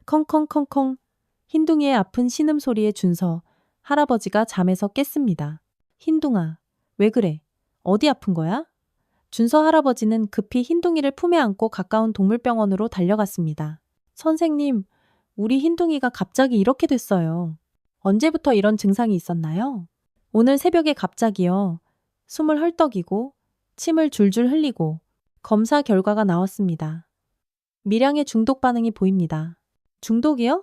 컹컹컹컹. 흰둥이의 아픈 신음소리에 준서 할아버지가 잠에서 깼습니다. 흰둥아, 왜 그래? 어디 아픈 거야? 준서 할아버지는 급히 흰둥이를 품에 안고 가까운 동물병원으로 달려갔습니다. 선생님, 우리 흰둥이가 갑자기 이렇게 됐어요. 언제부터 이런 증상이 있었나요? 오늘 새벽에 갑자기요. 숨을 헐떡이고 침을 줄줄 흘리고 검사 결과가 나왔습니다. 밀양의 중독 반응이 보입니다. 중독이요?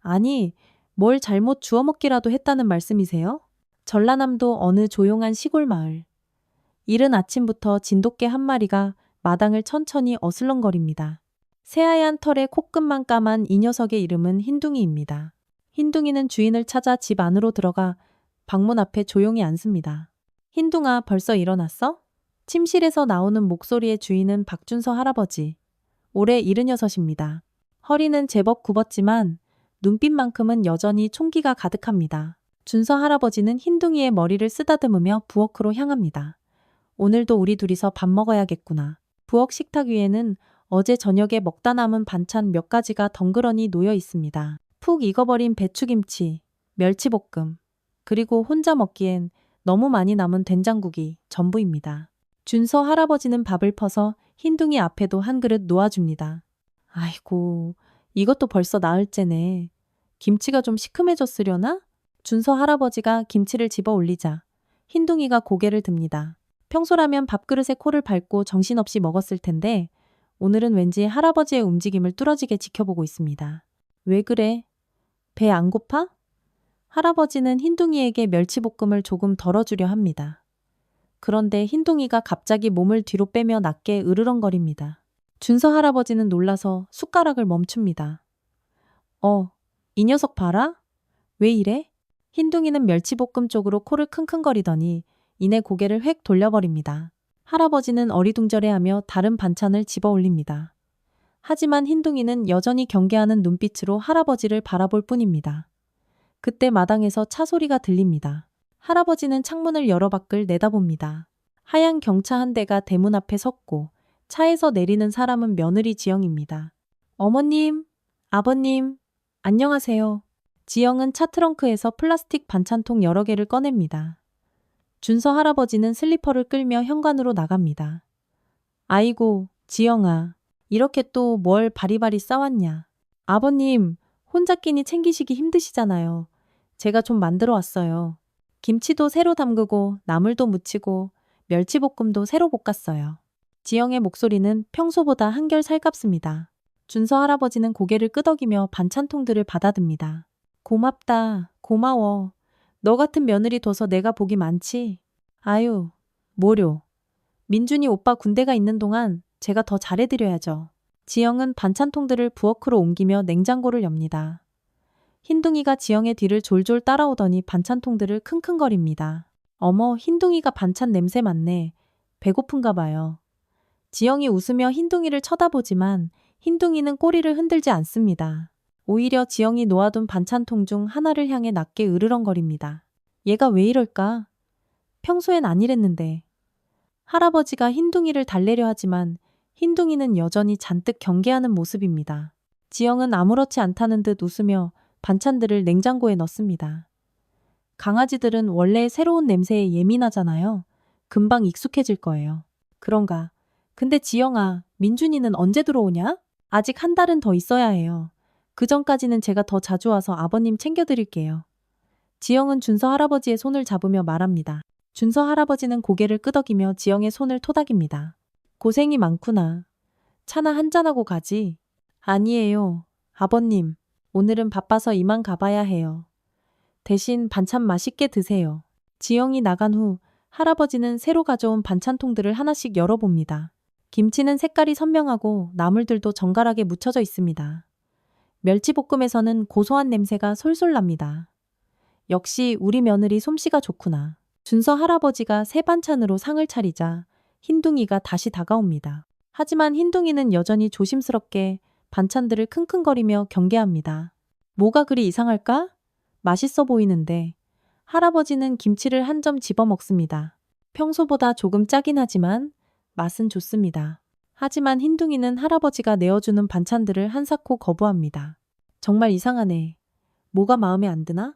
아니, 뭘 잘못 주워 먹기라도 했다는 말씀이세요? 전라남도 어느 조용한 시골 마을. 이른 아침부터 진돗개 한 마리가 마당을 천천히 어슬렁거립니다. 새하얀 털에 코끝만 까만 이 녀석의 이름은 흰둥이입니다. 흰둥이는 주인을 찾아 집 안으로 들어가 방문 앞에 조용히 앉습니다. 흰둥아, 벌써 일어났어? 침실에서 나오는 목소리의 주인은 박준서 할아버지. 올해 76입니다. 허리는 제법 굽었지만 눈빛만큼은 여전히 총기가 가득합니다. 준서 할아버지는 흰둥이의 머리를 쓰다듬으며 부엌으로 향합니다. 오늘도 우리 둘이서 밥 먹어야겠구나. 부엌 식탁 위에는 어제 저녁에 먹다 남은 반찬 몇 가지가 덩그러니 놓여 있습니다. 푹 익어버린 배추김치, 멸치볶음, 그리고 혼자 먹기엔 너무 많이 남은 된장국이 전부입니다. 준서 할아버지는 밥을 퍼서 흰둥이 앞에도 한 그릇 놓아줍니다. 아이고, 이것도 벌써 나흘째네. 김치가 좀 시큼해졌으려나? 준서 할아버지가 김치를 집어 올리자 흰둥이가 고개를 듭니다. 평소라면 밥그릇에 코를 밟고 정신없이 먹었을 텐데 오늘은 왠지 할아버지의 움직임을 뚫어지게 지켜보고 있습니다. 왜 그래? 배 안 고파? 할아버지는 흰둥이에게 멸치볶음을 조금 덜어주려 합니다. 그런데 흰둥이가 갑자기 몸을 뒤로 빼며 낮게 으르렁거립니다. 준서 할아버지는 놀라서 숟가락을 멈춥니다. 이 녀석 봐라? 왜 이래? 흰둥이는 멸치볶음 쪽으로 코를 킁킁거리더니 이내 고개를 획 돌려버립니다. 할아버지는 어리둥절해하며 다른 반찬을 집어 올립니다. 하지만 흰둥이는 여전히 경계하는 눈빛으로 할아버지를 바라볼 뿐입니다. 그때 마당에서 차 소리가 들립니다. 할아버지는 창문을 열어 밖을 내다봅니다. 하얀 경차 한 대가 대문 앞에 섰고 차에서 내리는 사람은 며느리 지영입니다. 어머님, 아버님, 안녕하세요. 지영은 차 트렁크에서 플라스틱 반찬통 여러 개를 꺼냅니다. 준서 할아버지는 슬리퍼를 끌며 현관으로 나갑니다. 아이고, 지영아, 이렇게 또 뭘 바리바리 싸왔냐. 아버님, 혼자 끼니 챙기시기 힘드시잖아요. 제가 좀 만들어 왔어요. 김치도 새로 담그고 나물도 무치고 멸치볶음도 새로 볶았어요. 지영의 목소리는 평소보다 한결 살갑습니다. 준서 할아버지는 고개를 끄덕이며 반찬통들을 받아듭니다. 고맙다, 고마워. 너 같은 며느리 둬서 내가 복이 많지. 아유, 뭐료. 민준이 오빠 군대가 있는 동안 제가 더 잘해드려야죠. 지영은 반찬통들을 부엌으로 옮기며 냉장고를 엽니다. 흰둥이가 지영의 뒤를 졸졸 따라오더니 반찬통들을 킁킁거립니다. 어머, 흰둥이가 반찬 냄새 맡네. 배고픈가 봐요. 지영이 웃으며 흰둥이를 쳐다보지만 흰둥이는 꼬리를 흔들지 않습니다. 오히려 지영이 놓아둔 반찬통 중 하나를 향해 낮게 으르렁거립니다. 얘가 왜 이럴까? 평소엔 안 이랬는데. 할아버지가 흰둥이를 달래려 하지만 흰둥이는 여전히 잔뜩 경계하는 모습입니다. 지영은 아무렇지 않다는 듯 웃으며 반찬들을 냉장고에 넣습니다. 강아지들은 원래 새로운 냄새에 예민하잖아요. 금방 익숙해질 거예요. 그런가? 근데 지영아, 민준이는 언제 들어오냐? 아직 한 달은 더 있어야 해요. 그 전까지는 제가 더 자주 와서 아버님 챙겨드릴게요. 지영은 준서 할아버지의 손을 잡으며 말합니다. 준서 할아버지는 고개를 끄덕이며 지영의 손을 토닥입니다. 고생이 많구나. 차나 한잔하고 가지. 아니에요. 아버님, 오늘은 바빠서 이만 가봐야 해요. 대신 반찬 맛있게 드세요. 지영이 나간 후 할아버지는 새로 가져온 반찬통들을 하나씩 열어봅니다. 김치는 색깔이 선명하고 나물들도 정갈하게 묻혀져 있습니다. 멸치볶음에서는 고소한 냄새가 솔솔 납니다. 역시 우리 며느리 솜씨가 좋구나. 준서 할아버지가 새 반찬으로 상을 차리자 흰둥이가 다시 다가옵니다. 하지만 흰둥이는 여전히 조심스럽게 반찬들을 킁킁거리며 경계합니다. 뭐가 그리 이상할까? 맛있어 보이는데. 할아버지는 김치를 한 점 집어 먹습니다. 평소보다 조금 짜긴 하지만 맛은 좋습니다. 하지만 흰둥이는 할아버지가 내어주는 반찬들을 한사코 거부합니다. 정말 이상하네. 뭐가 마음에 안 드나?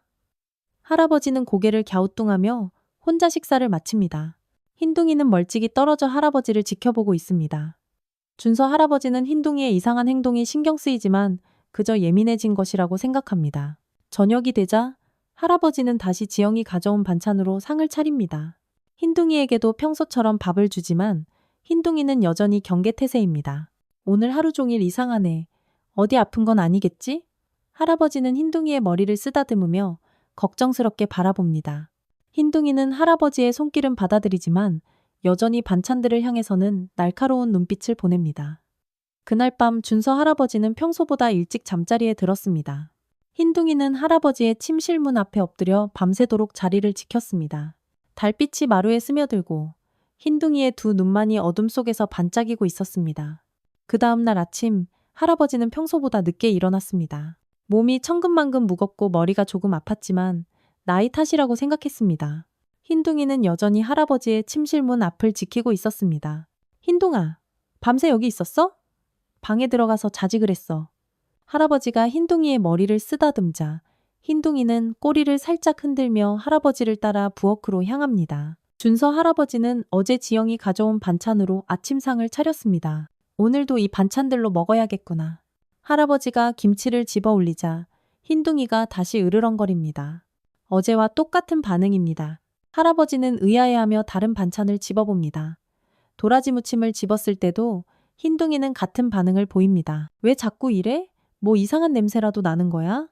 할아버지는 고개를 갸우뚱하며 혼자 식사를 마칩니다. 흰둥이는 멀찍이 떨어져 할아버지를 지켜보고 있습니다. 준서 할아버지는 흰둥이의 이상한 행동이 신경 쓰이지만 그저 예민해진 것이라고 생각합니다. 저녁이 되자 할아버지는 다시 지영이 가져온 반찬으로 상을 차립니다. 흰둥이에게도 평소처럼 밥을 주지만 흰둥이는 여전히 경계태세입니다. 오늘 하루 종일 이상하네. 어디 아픈 건 아니겠지? 할아버지는 흰둥이의 머리를 쓰다듬으며 걱정스럽게 바라봅니다. 흰둥이는 할아버지의 손길은 받아들이지만 여전히 반찬들을 향해서는 날카로운 눈빛을 보냅니다. 그날 밤 준서 할아버지는 평소보다 일찍 잠자리에 들었습니다. 흰둥이는 할아버지의 침실 문 앞에 엎드려 밤새도록 자리를 지켰습니다. 달빛이 마루에 스며들고 흰둥이의 두 눈만이 어둠 속에서 반짝이고 있었습니다. 그 다음날 아침 할아버지는 평소보다 늦게 일어났습니다. 몸이 천근만근 무겁고 머리가 조금 아팠지만 나이 탓이라고 생각했습니다. 흰둥이는 여전히 할아버지의 침실 문 앞을 지키고 있었습니다. 흰둥아, 밤새 여기 있었어? 방에 들어가서 자지 그랬어. 할아버지가 흰둥이의 머리를 쓰다듬자 흰둥이는 꼬리를 살짝 흔들며 할아버지를 따라 부엌으로 향합니다. 준서 할아버지는 어제 지영이 가져온 반찬으로 아침상을 차렸습니다. 오늘도 이 반찬들로 먹어야겠구나. 할아버지가 김치를 집어 올리자 흰둥이가 다시 으르렁거립니다. 어제와 똑같은 반응입니다. 할아버지는 의아해하며 다른 반찬을 집어봅니다. 도라지 무침을 집었을 때도 흰둥이는 같은 반응을 보입니다. 왜 자꾸 이래? 뭐 이상한 냄새라도 나는 거야?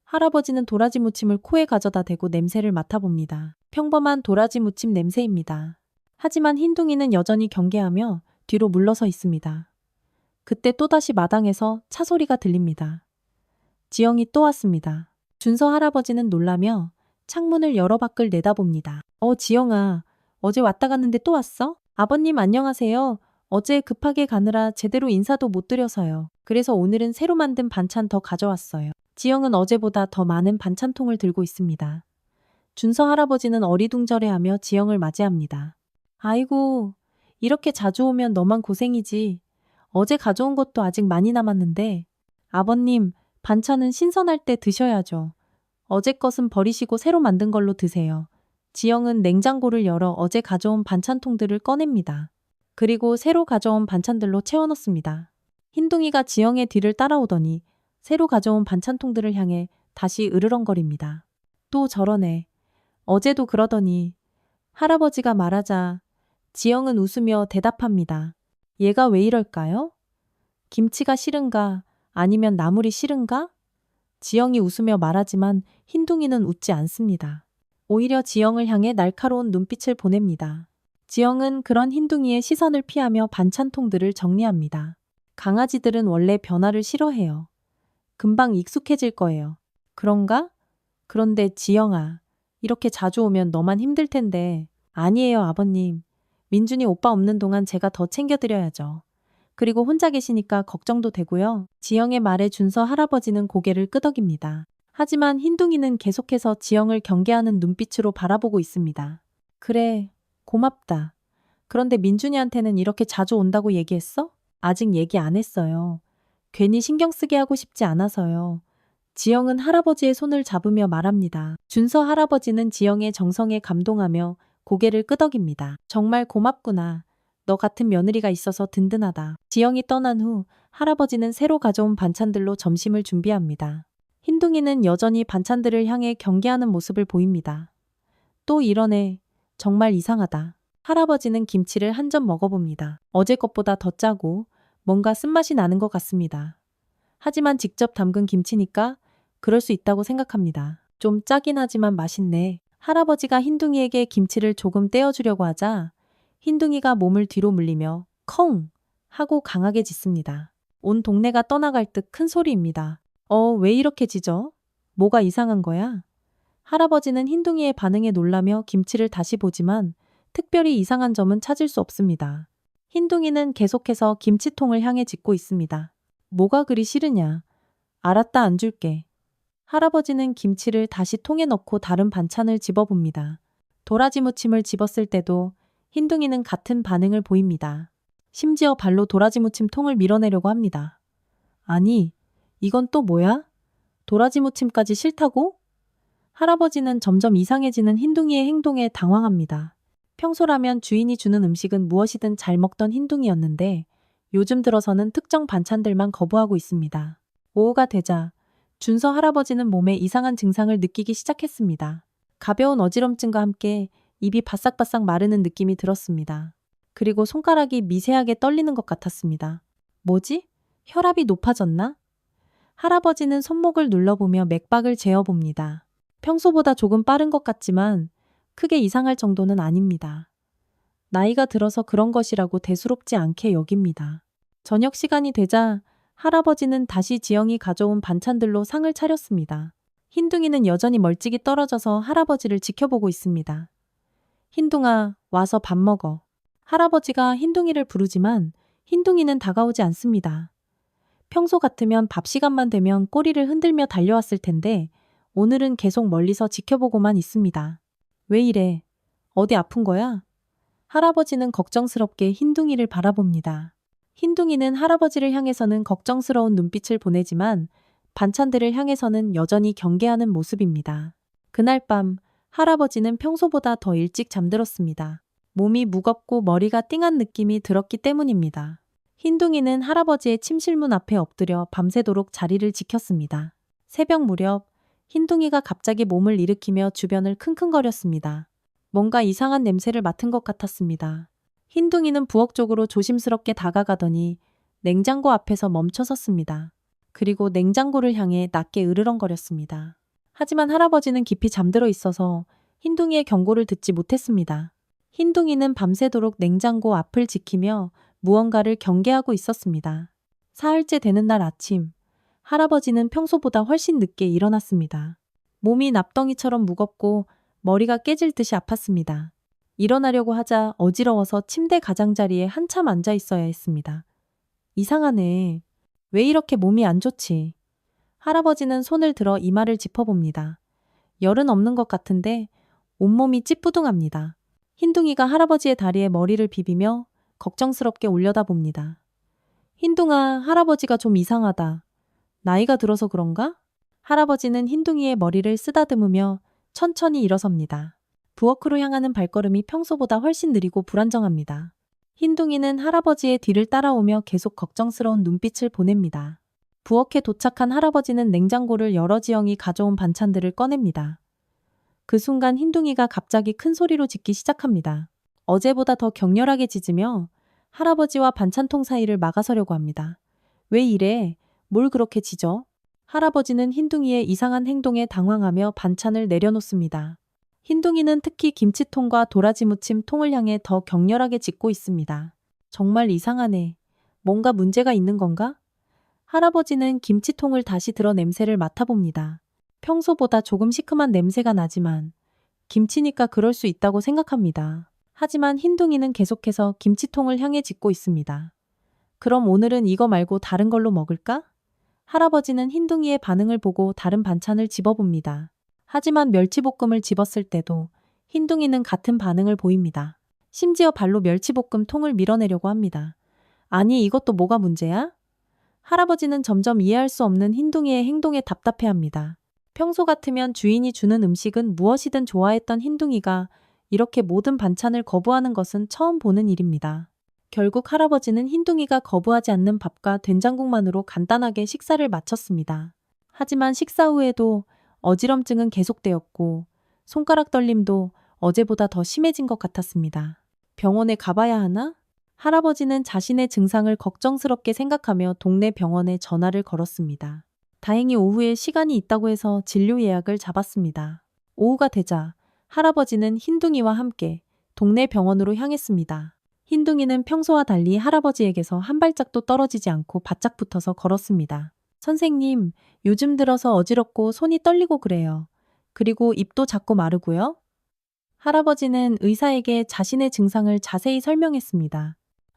할아버지는 도라지 무침을 코에 가져다 대고 냄새를 맡아봅니다. 평범한 도라지 무침 냄새입니다. 하지만 흰둥이는 여전히 경계하며 뒤로 물러서 있습니다. 그때 또다시 마당에서 차 소리가 들립니다. 지영이 또 왔습니다. 준서 할아버지는 놀라며 창문을 열어 밖을 내다봅니다. 지영아, 어제 왔다 갔는데 또 왔어? 아버님 안녕하세요. 어제 급하게 가느라 제대로 인사도 못 드려서요. 그래서 오늘은 새로 만든 반찬 더 가져왔어요. 지영은 어제보다 더 많은 반찬통을 들고 있습니다. 준서 할아버지는 어리둥절해하며 지영을 맞이합니다. 아이고, 이렇게 자주 오면 너만 고생이지. 어제 가져온 것도 아직 많이 남았는데. 아버님, 반찬은 신선할 때 드셔야죠. 어제 것은 버리시고 새로 만든 걸로 드세요. 지영은 냉장고를 열어 어제 가져온 반찬통들을 꺼냅니다. 그리고 새로 가져온 반찬들로 채워넣습니다. 흰둥이가 지영의 뒤를 따라오더니 새로 가져온 반찬통들을 향해 다시 으르렁거립니다. 또 저러네. 어제도 그러더니. 할아버지가 말하자 지영은 웃으며 대답합니다. 얘가 왜 이럴까요? 김치가 싫은가? 아니면 나물이 싫은가? 지영이 웃으며 말하지만 흰둥이는 웃지 않습니다. 오히려 지영을 향해 날카로운 눈빛을 보냅니다. 지영은 그런 흰둥이의 시선을 피하며 반찬통들을 정리합니다. 강아지들은 원래 변화를 싫어해요. 금방 익숙해질 거예요. 그런가? 그런데 지영아, 이렇게 자주 오면 너만 힘들 텐데. 아니에요, 아버님. 민준이 오빠 없는 동안 제가 더 챙겨드려야죠. 그리고 혼자 계시니까 걱정도 되고요. 지영의 말에 준서 할아버지는 고개를 끄덕입니다. 하지만 흰둥이는 계속해서 지영을 경계하는 눈빛으로 바라보고 있습니다. 그래, 고맙다. 그런데 민준이한테는 이렇게 자주 온다고 얘기했어? 아직 얘기 안 했어요. 괜히 신경 쓰게 하고 싶지 않아서요. 지영은 할아버지의 손을 잡으며 말합니다. 준서 할아버지는 지영의 정성에 감동하며 고개를 끄덕입니다. 정말 고맙구나. 너 같은 며느리가 있어서 든든하다. 지영이 떠난 후 할아버지는 새로 가져온 반찬들로 점심을 준비합니다. 흰둥이는 여전히 반찬들을 향해 경계하는 모습을 보입니다. 또 이러네. 정말 이상하다. 할아버지는 김치를 한 점 먹어봅니다. 어제 것보다 더 짜고 뭔가 쓴맛이 나는 것 같습니다. 하지만 직접 담근 김치니까 그럴 수 있다고 생각합니다. 좀 짜긴 하지만 맛있네. 할아버지가 흰둥이에게 김치를 조금 떼어주려고 하자 흰둥이가 몸을 뒤로 물리며 컹 하고 강하게 짖습니다. 온 동네가 떠나갈 듯 큰 소리입니다. 왜 이렇게 짖어? 뭐가 이상한 거야? 할아버지는 흰둥이의 반응에 놀라며 김치를 다시 보지만 특별히 이상한 점은 찾을 수 없습니다. 흰둥이는 계속해서 김치통을 향해 짖고 있습니다. 뭐가 그리 싫으냐? 알았다, 안 줄게. 할아버지는 김치를 다시 통에 넣고 다른 반찬을 집어봅니다. 도라지 무침을 집었을 때도 흰둥이는 같은 반응을 보입니다. 심지어 발로 도라지 무침 통을 밀어내려고 합니다. 아니, 이건 또 뭐야? 도라지 무침까지 싫다고? 할아버지는 점점 이상해지는 흰둥이의 행동에 당황합니다. 평소라면 주인이 주는 음식은 무엇이든 잘 먹던 흰둥이였는데 요즘 들어서는 특정 반찬들만 거부하고 있습니다. 오후가 되자 준서 할아버지는 몸에 이상한 증상을 느끼기 시작했습니다. 가벼운 어지럼증과 함께 입이 바싹바싹 마르는 느낌이 들었습니다. 그리고 손가락이 미세하게 떨리는 것 같았습니다. 뭐지? 혈압이 높아졌나? 할아버지는 손목을 눌러보며 맥박을 재어봅니다. 평소보다 조금 빠른 것 같지만 크게 이상할 정도는 아닙니다. 나이가 들어서 그런 것이라고 대수롭지 않게 여깁니다. 저녁 시간이 되자 할아버지는 다시 지영이 가져온 반찬들로 상을 차렸습니다. 흰둥이는 여전히 멀찍이 떨어져서 할아버지를 지켜보고 있습니다. 흰둥아, 와서 밥 먹어. 할아버지가 흰둥이를 부르지만 흰둥이는 다가오지 않습니다. 평소 같으면 밥 시간만 되면 꼬리를 흔들며 달려왔을 텐데 오늘은 계속 멀리서 지켜보고만 있습니다. 왜 이래? 어디 아픈 거야? 할아버지는 걱정스럽게 흰둥이를 바라봅니다. 흰둥이는 할아버지를 향해서는 걱정스러운 눈빛을 보내지만 반찬들을 향해서는 여전히 경계하는 모습입니다. 그날 밤 할아버지는 평소보다 더 일찍 잠들었습니다. 몸이 무겁고 머리가 띵한 느낌이 들었기 때문입니다. 흰둥이는 할아버지의 침실문 앞에 엎드려 밤새도록 자리를 지켰습니다. 새벽 무렵 흰둥이가 갑자기 몸을 일으키며 주변을 킁킁거렸습니다. 뭔가 이상한 냄새를 맡은 것 같았습니다. 흰둥이는 부엌 쪽으로 조심스럽게 다가가더니 냉장고 앞에서 멈춰 섰습니다. 그리고 냉장고를 향해 낮게 으르렁거렸습니다. 하지만 할아버지는 깊이 잠들어 있어서 흰둥이의 경고를 듣지 못했습니다. 흰둥이는 밤새도록 냉장고 앞을 지키며 무언가를 경계하고 있었습니다. 사흘째 되는 날 아침, 할아버지는 평소보다 훨씬 늦게 일어났습니다. 몸이 납덩이처럼 무겁고 머리가 깨질 듯이 아팠습니다. 일어나려고 하자 어지러워서 침대 가장자리에 한참 앉아 있어야 했습니다. 이상하네. 왜 이렇게 몸이 안 좋지? 할아버지는 손을 들어 이마를 짚어봅니다. 열은 없는 것 같은데 온몸이 찌뿌둥합니다. 흰둥이가 할아버지의 다리에 머리를 비비며 걱정스럽게 올려다봅니다. 흰둥아, 할아버지가 좀 이상하다. 나이가 들어서 그런가? 할아버지는 흰둥이의 머리를 쓰다듬으며 천천히 일어섭니다. 부엌으로 향하는 발걸음이 평소보다 훨씬 느리고 불안정합니다. 흰둥이는 할아버지의 뒤를 따라오며 계속 걱정스러운 눈빛을 보냅니다. 부엌에 도착한 할아버지는 냉장고를 열어 지영이 가져온 반찬들을 꺼냅니다. 그 순간 흰둥이가 갑자기 큰 소리로 짖기 시작합니다. 어제보다 더 격렬하게 짖으며 할아버지와 반찬통 사이를 막아서려고 합니다. 왜 이래? 뭘 그렇게 짖어? 할아버지는 흰둥이의 이상한 행동에 당황하며 반찬을 내려놓습니다. 흰둥이는 특히 김치통과 도라지 무침 통을 향해 더 격렬하게 짖고 있습니다. 정말 이상하네. 뭔가 문제가 있는 건가? 할아버지는 김치통을 다시 들어 냄새를 맡아봅니다. 평소보다 조금 시큼한 냄새가 나지만 김치니까 그럴 수 있다고 생각합니다. 하지만 흰둥이는 계속해서 김치통을 향해 짖고 있습니다. 그럼 오늘은 이거 말고 다른 걸로 먹을까? 할아버지는 흰둥이의 반응을 보고 다른 반찬을 집어봅니다. 하지만 멸치볶음을 집었을 때도 흰둥이는 같은 반응을 보입니다. 심지어 발로 멸치볶음 통을 밀어내려고 합니다. 아니, 이것도 뭐가 문제야? 할아버지는 점점 이해할 수 없는 흰둥이의 행동에 답답해합니다. 평소 같으면 주인이 주는 음식은 무엇이든 좋아했던 흰둥이가 이렇게 모든 반찬을 거부하는 것은 처음 보는 일입니다. 결국 할아버지는 흰둥이가 거부하지 않는 밥과 된장국만으로 간단하게 식사를 마쳤습니다. 하지만 식사 후에도 어지럼증은 계속되었고 손가락 떨림도 어제보다 더 심해진 것 같았습니다. 병원에 가봐야 하나? 할아버지는 자신의 증상을 걱정스럽게 생각하며 동네 병원에 전화를 걸었습니다. 다행히 오후에 시간이 있다고 해서 진료 예약을 잡았습니다. 오후가 되자 할아버지는 흰둥이와 함께 동네 병원으로 향했습니다. 흰둥이는 평소와 달리 할아버지에게서 한 발짝도 떨어지지 않고 바짝 붙어서 걸었습니다. 선생님, 요즘 들어서 어지럽고 손이 떨리고 그래요. 그리고 입도 자꾸 마르고요. 할아버지는 의사에게 자신의 증상을 자세히 설명했습니다.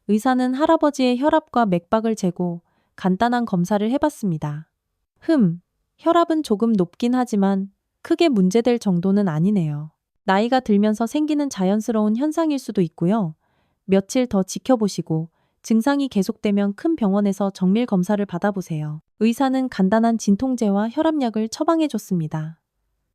의사는 할아버지의 혈압과 맥박을 재고 간단한 검사를 해봤습니다. 혈압은 조금 높긴 하지만 크게 문제될 정도는 아니네요. 나이가 들면서 생기는 자연스러운 현상일 수도 있고요. 며칠 더 지켜보시고 증상이 계속되면 큰 병원에서 정밀 검사를 받아보세요. 의사는 간단한 진통제와 혈압약을 처방해 줬습니다.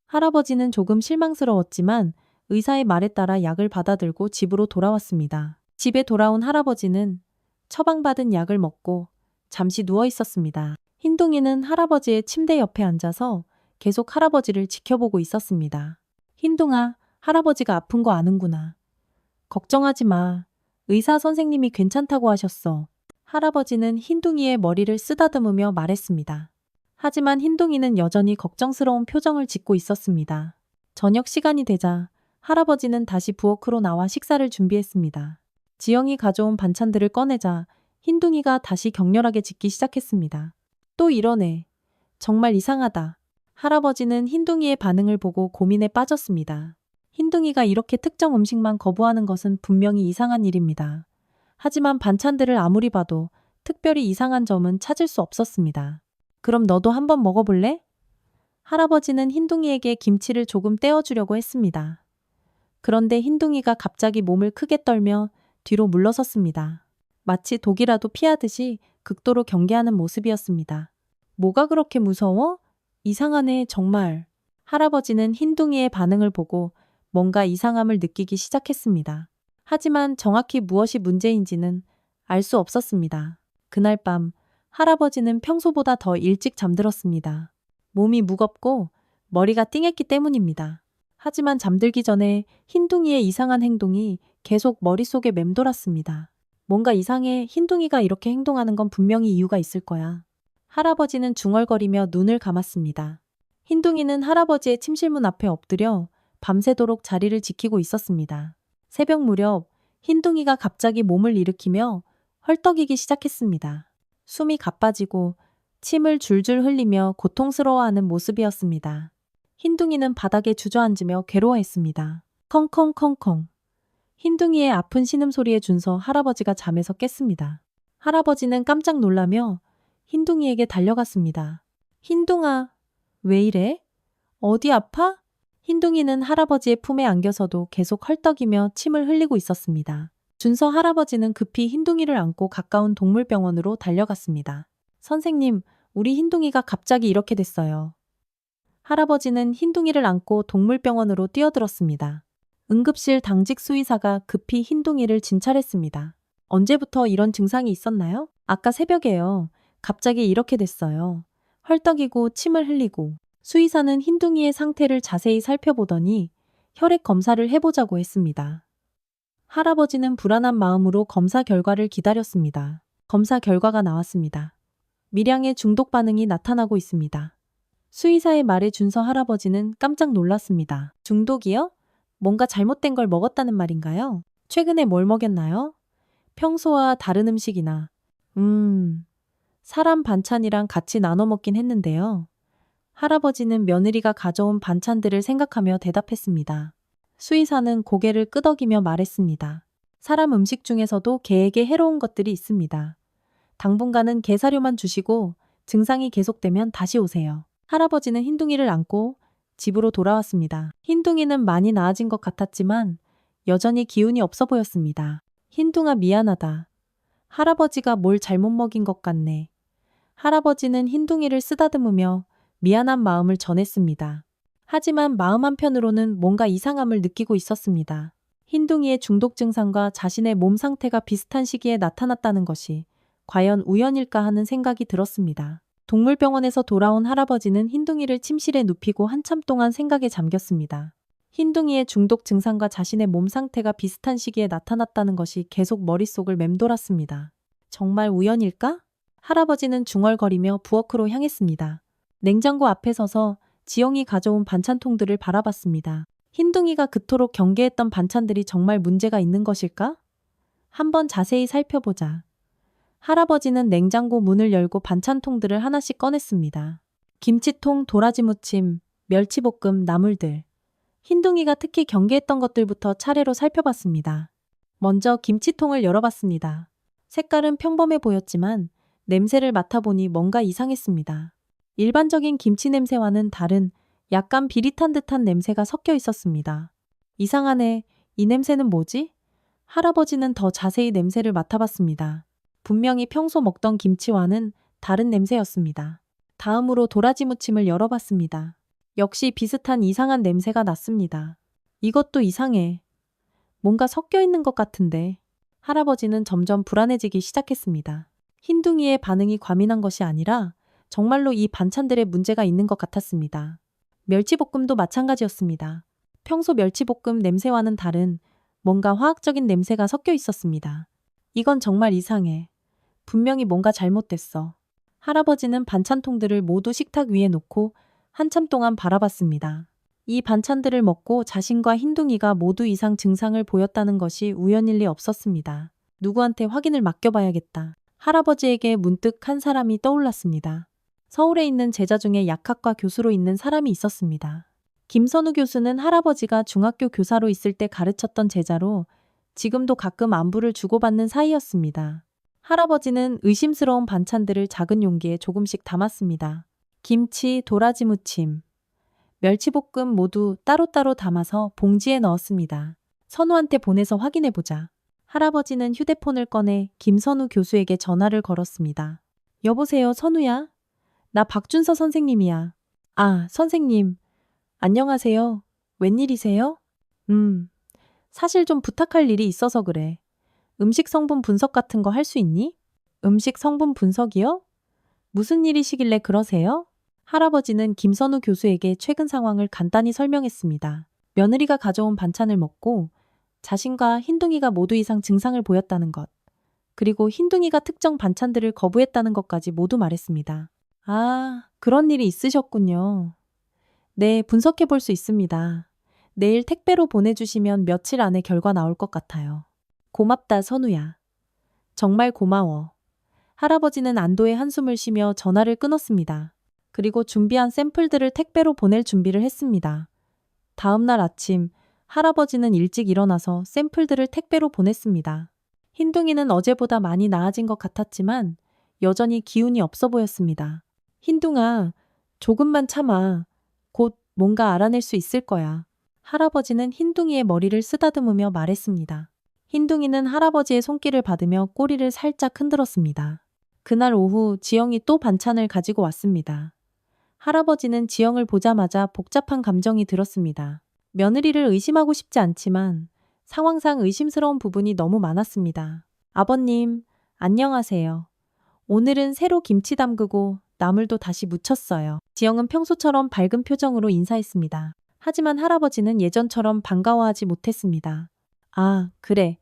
할아버지는 조금 실망스러웠지만 의사의 말에 따라 약을 받아들고 집으로 돌아왔습니다. 집에 돌아온 할아버지는 처방받은 약을 먹고 잠시 누워 있었습니다. 흰둥이는 할아버지의 침대 옆에 앉아서 계속 할아버지를 지켜보고 있었습니다. 흰둥아, 할아버지가 아픈 거 아는구나. 걱정하지 마. 의사 선생님이 괜찮다고 하셨어. 할아버지는 흰둥이의 머리를 쓰다듬으며 말했습니다. 하지만 흰둥이는 여전히 걱정스러운 표정을 짓고 있었습니다. 저녁 시간이 되자 할아버지는 다시 부엌으로 나와 식사를 준비했습니다. 지영이 가져온 반찬들을 꺼내자 흰둥이가 다시 격렬하게 짖기 시작했습니다. 또 이러네. 정말 이상하다. 할아버지는 흰둥이의 반응을 보고 고민에 빠졌습니다. 흰둥이가 이렇게 특정 음식만 거부하는 것은 분명히 이상한 일입니다. 하지만 반찬들을 아무리 봐도 특별히 이상한 점은 찾을 수 없었습니다. 그럼 너도 한번 먹어볼래? 할아버지는 흰둥이에게 김치를 조금 떼어주려고 했습니다. 그런데 흰둥이가 갑자기 몸을 크게 떨며 뒤로 물러섰습니다. 마치 독이라도 피하듯이 극도로 경계하는 모습이었습니다. 뭐가 그렇게 무서워? 이상하네, 정말. 할아버지는 흰둥이의 반응을 보고 뭔가 이상함을 느끼기 시작했습니다. 하지만 정확히 무엇이 문제인지는 알 수 없었습니다. 그날 밤 할아버지는 평소보다 더 일찍 잠들었습니다. 몸이 무겁고 머리가 띵했기 때문입니다. 하지만 잠들기 전에 흰둥이의 이상한 행동이 계속 머릿속에 맴돌았습니다. 뭔가 이상해. 흰둥이가 이렇게 행동하는 건 분명히 이유가 있을 거야. 할아버지는 중얼거리며 눈을 감았습니다. 흰둥이는 할아버지의 침실문 앞에 엎드려 밤새도록 자리를 지키고 있었습니다. 새벽 무렵 흰둥이가 갑자기 몸을 일으키며 헐떡이기 시작했습니다. 숨이 가빠지고 침을 줄줄 흘리며 고통스러워하는 모습이었습니다. 흰둥이는 바닥에 주저앉으며 괴로워했습니다. 컹컹컹컹. 흰둥이의 아픈 신음소리에 준서 할아버지가 잠에서 깼습니다. 할아버지는 깜짝 놀라며 흰둥이에게 달려갔습니다. 흰둥아, 왜 이래? 어디 아파? 흰둥이는 할아버지의 품에 안겨서도 계속 헐떡이며 침을 흘리고 있었습니다. 준서 할아버지는 급히 흰둥이를 안고 가까운 동물병원으로 달려갔습니다. 선생님, 우리 흰둥이가 갑자기 이렇게 됐어요. 할아버지는 흰둥이를 안고 동물병원으로 뛰어들었습니다. 응급실 당직 수의사가 급히 흰둥이를 진찰했습니다. 언제부터 이런 증상이 있었나요? 아까 새벽에요. 갑자기 이렇게 됐어요. 헐떡이고 침을 흘리고. 수의사는 흰둥이의 상태를 자세히 살펴보더니 혈액 검사를 해보자고 했습니다. 할아버지는 불안한 마음으로 검사 결과를 기다렸습니다. 검사 결과가 나왔습니다. 미량의 중독 반응이 나타나고 있습니다. 수의사의 말에 준서 할아버지는 깜짝 놀랐습니다. 중독이요? 뭔가 잘못된 걸 먹었다는 말인가요? 최근에 뭘 먹였나요? 평소와 다른 음식이나. 사람 반찬이랑 같이 나눠 먹긴 했는데요. 할아버지는 며느리가 가져온 반찬들을 생각하며 대답했습니다. 수의사는 고개를 끄덕이며 말했습니다. 사람 음식 중에서도 개에게 해로운 것들이 있습니다. 당분간은 게 사료만 주시고 증상이 계속되면 다시 오세요. 할아버지는 흰둥이를 안고 집으로 돌아왔습니다. 흰둥이는 많이 나아진 것 같았지만 여전히 기운이 없어 보였습니다. 흰둥아, 미안하다. 할아버지가 뭘 잘못 먹인 것 같네. 할아버지는 흰둥이를 쓰다듬으며 미안한 마음을 전했습니다. 하지만 마음 한편으로는 뭔가 이상함을 느끼고 있었습니다. 흰둥이의 중독 증상과 자신의 몸 상태가 비슷한 시기에 나타났다는 것이 과연 우연일까 하는 생각이 들었습니다. 동물병원에서 돌아온 할아버지는 흰둥이를 침실에 눕히고 한참 동안 생각에 잠겼습니다. 흰둥이의 중독 증상과 자신의 몸 상태가 비슷한 시기에 나타났다는 것이 계속 머릿속을 맴돌았습니다. 정말 우연일까? 할아버지는 중얼거리며 부엌으로 향했습니다. 냉장고 앞에 서서 지영이 가져온 반찬통들을 바라봤습니다. 흰둥이가 그토록 경계했던 반찬들이 정말 문제가 있는 것일까? 한번 자세히 살펴보자. 할아버지는 냉장고 문을 열고 반찬통들을 하나씩 꺼냈습니다. 김치통, 도라지무침, 멸치볶음, 나물들. 흰둥이가 특히 경계했던 것들부터 차례로 살펴봤습니다. 먼저 김치통을 열어봤습니다. 색깔은 평범해 보였지만 냄새를 맡아보니 뭔가 이상했습니다. 일반적인 김치 냄새와는 다른 약간 비릿한 듯한 냄새가 섞여 있었습니다. 이상하네. 이 냄새는 뭐지? 할아버지는 더 자세히 냄새를 맡아봤습니다. 분명히 평소 먹던 김치와는 다른 냄새였습니다. 다음으로 도라지 무침을 열어봤습니다. 역시 비슷한 이상한 냄새가 났습니다. 이것도 이상해. 뭔가 섞여 있는 것 같은데. 할아버지는 점점 불안해지기 시작했습니다. 흰둥이의 반응이 과민한 것이 아니라 정말로 이 반찬들에 문제가 있는 것 같았습니다. 멸치볶음도 마찬가지였습니다. 평소 멸치볶음 냄새와는 다른 뭔가 화학적인 냄새가 섞여 있었습니다. 이건 정말 이상해. 분명히 뭔가 잘못됐어. 할아버지는 반찬통들을 모두 식탁 위에 놓고 한참 동안 바라봤습니다. 이 반찬들을 먹고 자신과 흰둥이가 모두 이상 증상을 보였다는 것이 우연일 리 없었습니다. 누구한테 확인을 맡겨봐야겠다. 할아버지에게 문득 한 사람이 떠올랐습니다. 서울에 있는 제자 중에 약학과 교수로 있는 사람이 있었습니다. 김선우 교수는 할아버지가 중학교 교사로 있을 때 가르쳤던 제자로 지금도 가끔 안부를 주고받는 사이였습니다. 할아버지는 의심스러운 반찬들을 작은 용기에 조금씩 담았습니다. 김치, 도라지 무침, 멸치볶음 모두 따로따로 담아서 봉지에 넣었습니다. 선우한테 보내서 확인해보자. 할아버지는 휴대폰을 꺼내 김선우 교수에게 전화를 걸었습니다. 여보세요, 선우야? 나 박준서 선생님이야. 아, 선생님. 안녕하세요. 웬일이세요? 사실 좀 부탁할 일이 있어서 그래. 음식 성분 분석 같은 거 할 수 있니? 음식 성분 분석이요? 무슨 일이시길래 그러세요? 할아버지는 김선우 교수에게 최근 상황을 간단히 설명했습니다. 며느리가 가져온 반찬을 먹고 자신과 흰둥이가 모두 이상 증상을 보였다는 것, 그리고 흰둥이가 특정 반찬들을 거부했다는 것까지 모두 말했습니다. 아, 그런 일이 있으셨군요. 네, 분석해 볼 수 있습니다. 내일 택배로 보내주시면 며칠 안에 결과 나올 것 같아요. 고맙다, 선우야. 정말 고마워. 할아버지는 안도의 한숨을 쉬며 전화를 끊었습니다. 그리고 준비한 샘플들을 택배로 보낼 준비를 했습니다. 다음 날 아침, 할아버지는 일찍 일어나서 샘플들을 택배로 보냈습니다. 흰둥이는 어제보다 많이 나아진 것 같았지만 여전히 기운이 없어 보였습니다. 흰둥아, 조금만 참아. 곧 뭔가 알아낼 수 있을 거야. 할아버지는 흰둥이의 머리를 쓰다듬으며 말했습니다. 흰둥이는 할아버지의 손길을 받으며 꼬리를 살짝 흔들었습니다. 그날 오후 지영이 또 반찬을 가지고 왔습니다. 할아버지는 지영을 보자마자 복잡한 감정이 들었습니다. 며느리를 의심하고 싶지 않지만 상황상 의심스러운 부분이 너무 많았습니다. 아버님, 안녕하세요. 오늘은 새로 김치 담그고 나물도 다시 무쳤어요. 지영은 평소처럼 밝은 표정으로 인사했습니다. 하지만 할아버지는 예전처럼 반가워하지 못했습니다. 아, 그래.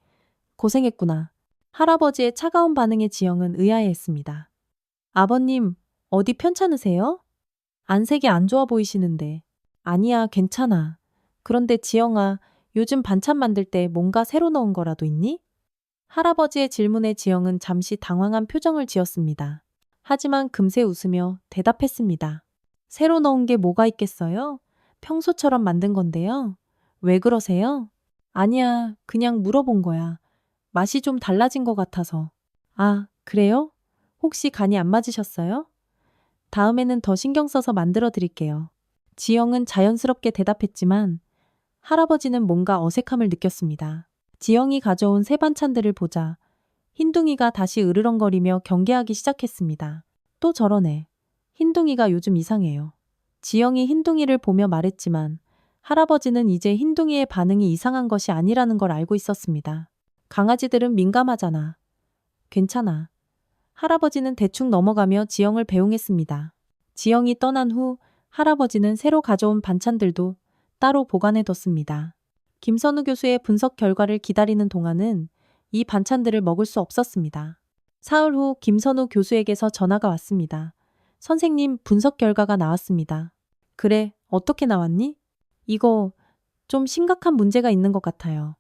고생했구나. 할아버지의 차가운 반응에 지영은 의아해했습니다. 아버님, 어디 편찮으세요? 안색이 안 좋아 보이시는데. 아니야, 괜찮아. 그런데 지영아, 요즘 반찬 만들 때 뭔가 새로 넣은 거라도 있니? 할아버지의 질문에 지영은 잠시 당황한 표정을 지었습니다. 하지만 금세 웃으며 대답했습니다. 새로 넣은 게 뭐가 있겠어요? 평소처럼 만든 건데요. 왜 그러세요? 아니야, 그냥 물어본 거야. 맛이 좀 달라진 것 같아서. 아, 그래요? 혹시 간이 안 맞으셨어요? 다음에는 더 신경 써서 만들어 드릴게요. 지영은 자연스럽게 대답했지만 할아버지는 뭔가 어색함을 느꼈습니다. 지영이 가져온 새 반찬들을 보자 흰둥이가 다시 으르렁거리며 경계하기 시작했습니다. 또 저러네. 흰둥이가 요즘 이상해요. 지영이 흰둥이를 보며 말했지만 할아버지는 이제 흰둥이의 반응이 이상한 것이 아니라는 걸 알고 있었습니다. 강아지들은 민감하잖아. 괜찮아. 할아버지는 대충 넘어가며 지영을 배웅했습니다. 지영이 떠난 후 할아버지는 새로 가져온 반찬들도 따로 보관해뒀습니다. 김선우 교수의 분석 결과를 기다리는 동안은 이 반찬들을 먹을 수 없었습니다. 사흘 후 김선우 교수에게서 전화가 왔습니다. 선생님, 분석 결과가 나왔습니다. 그래, 어떻게 나왔니? 이거 좀 심각한 문제가 있는 것 같아요.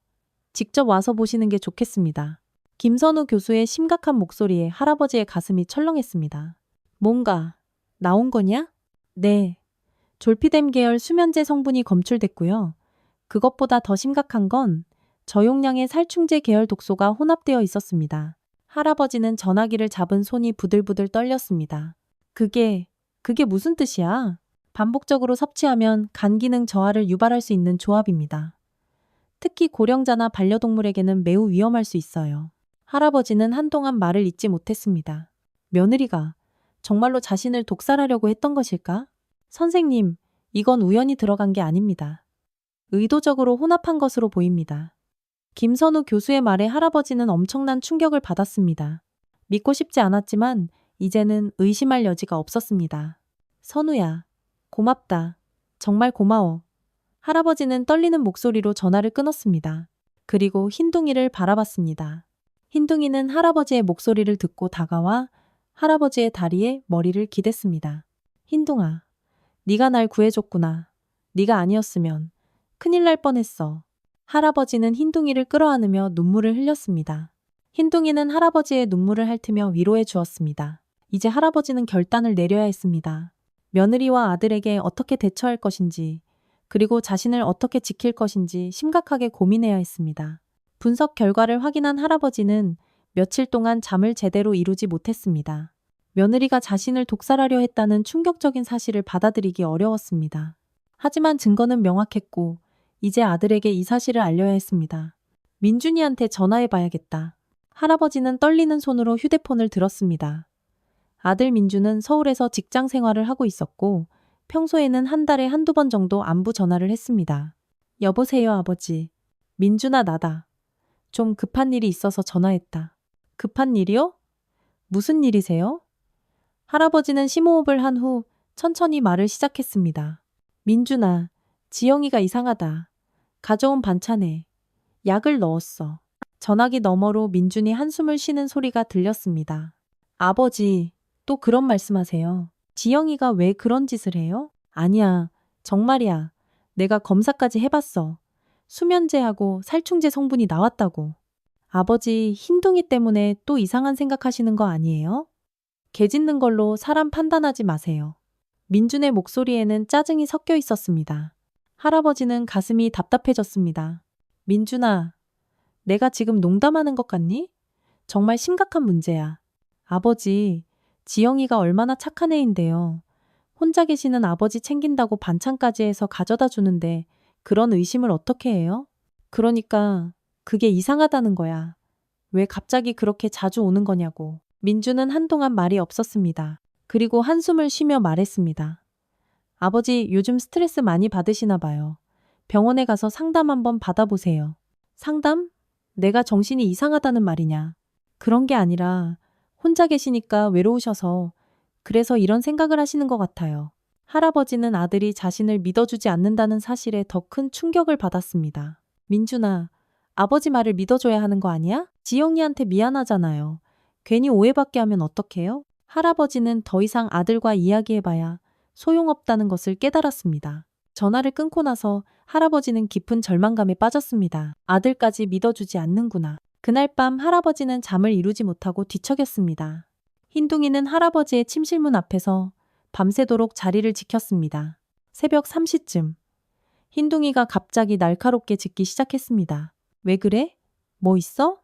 직접 와서 보시는 게 좋겠습니다. 김선우 교수의 심각한 목소리에 할아버지의 가슴이 철렁했습니다. 뭔가 나온 거냐? 네. 졸피뎀 계열 수면제 성분이 검출됐고요. 그것보다 더 심각한 건 저용량의 살충제 계열 독소가 혼합되어 있었습니다. 할아버지는 전화기를 잡은 손이 부들부들 떨렸습니다. 그게 무슨 뜻이야? 반복적으로 섭취하면 간 기능 저하를 유발할 수 있는 조합입니다. 특히 고령자나 반려동물에게는 매우 위험할 수 있어요. 할아버지는 한동안 말을 잇지 못했습니다. 며느리가 정말로 자신을 독살하려고 했던 것일까? 선생님, 이건 우연히 들어간 게 아닙니다. 의도적으로 혼합한 것으로 보입니다. 김선우 교수의 말에 할아버지는 엄청난 충격을 받았습니다. 믿고 싶지 않았지만 이제는 의심할 여지가 없었습니다. 선우야, 고맙다. 정말 고마워. 할아버지는 떨리는 목소리로 전화를 끊었습니다. 그리고 흰둥이를 바라봤습니다. 흰둥이는 할아버지의 목소리를 듣고 다가와 할아버지의 다리에 머리를 기댔습니다. 흰둥아, 네가 날 구해줬구나. 네가 아니었으면 큰일 날 뻔했어. 할아버지는 흰둥이를 끌어안으며 눈물을 흘렸습니다. 흰둥이는 할아버지의 눈물을 핥으며 위로해 주었습니다. 이제 할아버지는 결단을 내려야 했습니다. 며느리와 아들에게 어떻게 대처할 것인지, 그리고 자신을 어떻게 지킬 것인지 심각하게 고민해야 했습니다. 분석 결과를 확인한 할아버지는 며칠 동안 잠을 제대로 이루지 못했습니다. 며느리가 자신을 독살하려 했다는 충격적인 사실을 받아들이기 어려웠습니다. 하지만 증거는 명확했고, 이제 아들에게 이 사실을 알려야 했습니다. 민준이한테 전화해 봐야겠다. 할아버지는 떨리는 손으로 휴대폰을 들었습니다. 아들 민준은 서울에서 직장 생활을 하고 있었고, 평소에는 한 달에 한두 번 정도 안부 전화를 했습니다. 여보세요, 아버지. 민준아, 나다. 좀 급한 일이 있어서 전화했다. 급한 일이요? 무슨 일이세요? 할아버지는 심호흡을 한 후 천천히 말을 시작했습니다. 민준아, 지영이가 이상하다. 가져온 반찬에 약을 넣었어. 전화기 너머로 민준이 한숨을 쉬는 소리가 들렸습니다. 아버지, 또 그런 말씀하세요. 지영이가 왜 그런 짓을 해요? 아니야, 정말이야. 내가 검사까지 해봤어. 수면제하고 살충제 성분이 나왔다고. 아버지, 흰둥이 때문에 또 이상한 생각하시는 거 아니에요? 개 짖는 걸로 사람 판단하지 마세요. 민준의 목소리에는 짜증이 섞여 있었습니다. 할아버지는 가슴이 답답해졌습니다. 민준아, 내가 지금 농담하는 것 같니? 정말 심각한 문제야. 아버지, 지영이가 얼마나 착한 애인데요. 혼자 계시는 아버지 챙긴다고 반찬까지 해서 가져다 주는데 그런 의심을 어떻게 해요? 그러니까 그게 이상하다는 거야. 왜 갑자기 그렇게 자주 오는 거냐고. 민주는 한동안 말이 없었습니다. 그리고 한숨을 쉬며 말했습니다. 아버지, 요즘 스트레스 많이 받으시나 봐요. 병원에 가서 상담 한번 받아보세요. 상담? 내가 정신이 이상하다는 말이냐. 그런 게 아니라 혼자 계시니까 외로우셔서 그래서 이런 생각을 하시는 것 같아요. 할아버지는 아들이 자신을 믿어주지 않는다는 사실에 더 큰 충격을 받았습니다. 민준아, 아버지 말을 믿어줘야 하는 거 아니야? 지영이한테 미안하잖아요. 괜히 오해받게 하면 어떡해요? 할아버지는 더 이상 아들과 이야기해봐야 소용없다는 것을 깨달았습니다. 전화를 끊고 나서 할아버지는 깊은 절망감에 빠졌습니다. 아들까지 믿어주지 않는구나. 그날 밤 할아버지는 잠을 이루지 못하고 뒤척였습니다. 흰둥이는 할아버지의 침실문 앞에서 밤새도록 자리를 지켰습니다. 새벽 3시쯤 흰둥이가 갑자기 날카롭게 짖기 시작했습니다. 왜 그래? 뭐 있어?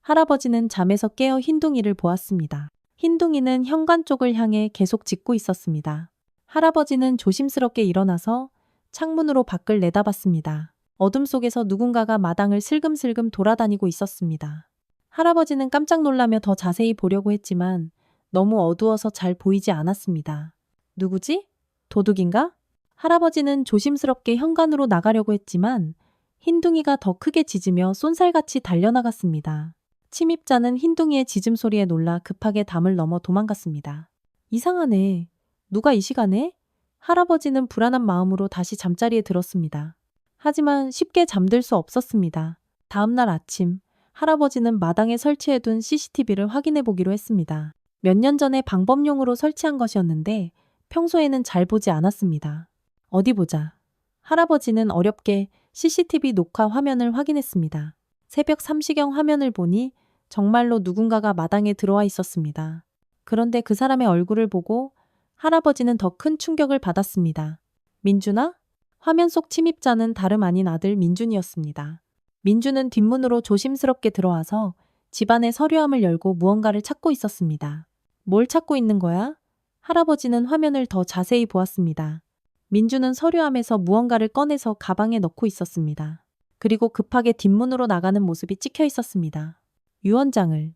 할아버지는 잠에서 깨어 흰둥이를 보았습니다. 흰둥이는 현관 쪽을 향해 계속 짖고 있었습니다. 할아버지는 조심스럽게 일어나서 창문으로 밖을 내다봤습니다. 어둠 속에서 누군가가 마당을 슬금슬금 돌아다니고 있었습니다. 할아버지는 깜짝 놀라며 더 자세히 보려고 했지만 너무 어두워서 잘 보이지 않았습니다. 누구지? 도둑인가? 할아버지는 조심스럽게 현관으로 나가려고 했지만 흰둥이가 더 크게 짖으며 쏜살같이 달려나갔습니다. 침입자는 흰둥이의 짖음 소리에 놀라 급하게 담을 넘어 도망갔습니다. 이상하네. 누가 이 시간에? 할아버지는 불안한 마음으로 다시 잠자리에 들었습니다. 하지만 쉽게 잠들 수 없었습니다. 다음 날 아침, 할아버지는 마당에 설치해둔 CCTV를 확인해 보기로 했습니다. 몇 년 전에 방법용으로 설치한 것이었는데 평소에는 잘 보지 않았습니다. 어디 보자. 할아버지는 어렵게 CCTV 녹화 화면을 확인했습니다. 새벽 3시경 화면을 보니 정말로 누군가가 마당에 들어와 있었습니다. 그런데 그 사람의 얼굴을 보고 할아버지는 더 큰 충격을 받았습니다. 민준아? 화면 속 침입자는 다름 아닌 아들 민준이었습니다. 민준은 뒷문으로 조심스럽게 들어와서 집안의 서류함을 열고 무언가를 찾고 있었습니다. 뭘 찾고 있는 거야? 할아버지는 화면을 더 자세히 보았습니다. 민준은 서류함에서 무언가를 꺼내서 가방에 넣고 있었습니다. 그리고 급하게 뒷문으로 나가는 모습이 찍혀 있었습니다. 유언장을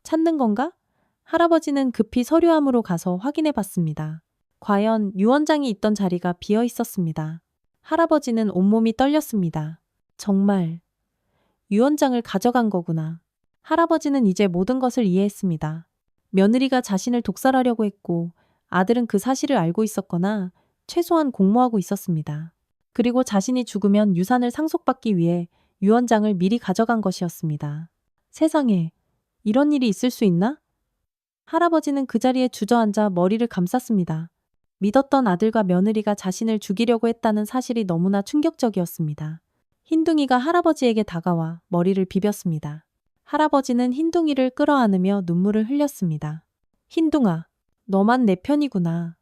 찾는 건가? 할아버지는 급히 서류함으로 가서 확인해 봤습니다. 과연 유언장이 있던 자리가 비어 있었습니다. 할아버지는 온몸이 떨렸습니다. 정말 유언장을 가져간 거구나. 할아버지는 이제 모든 것을 이해했습니다. 며느리가 자신을 독살하려고 했고 아들은 그 사실을 알고 있었거나 최소한 공모하고 있었습니다. 그리고 자신이 죽으면 유산을 상속받기 위해 유언장을 미리 가져간 것이었습니다. 세상에, 이런 일이 있을 수 있나? 할아버지는 그 자리에 주저앉아 머리를 감쌌습니다. 믿었던 아들과 며느리가 자신을 죽이려고 했다는 사실이 너무나 충격적이었습니다. 흰둥이가 할아버지에게 다가와 머리를 비볐습니다. 할아버지는 흰둥이를 끌어안으며 눈물을 흘렸습니다. 흰둥아, 너만 내 편이구나.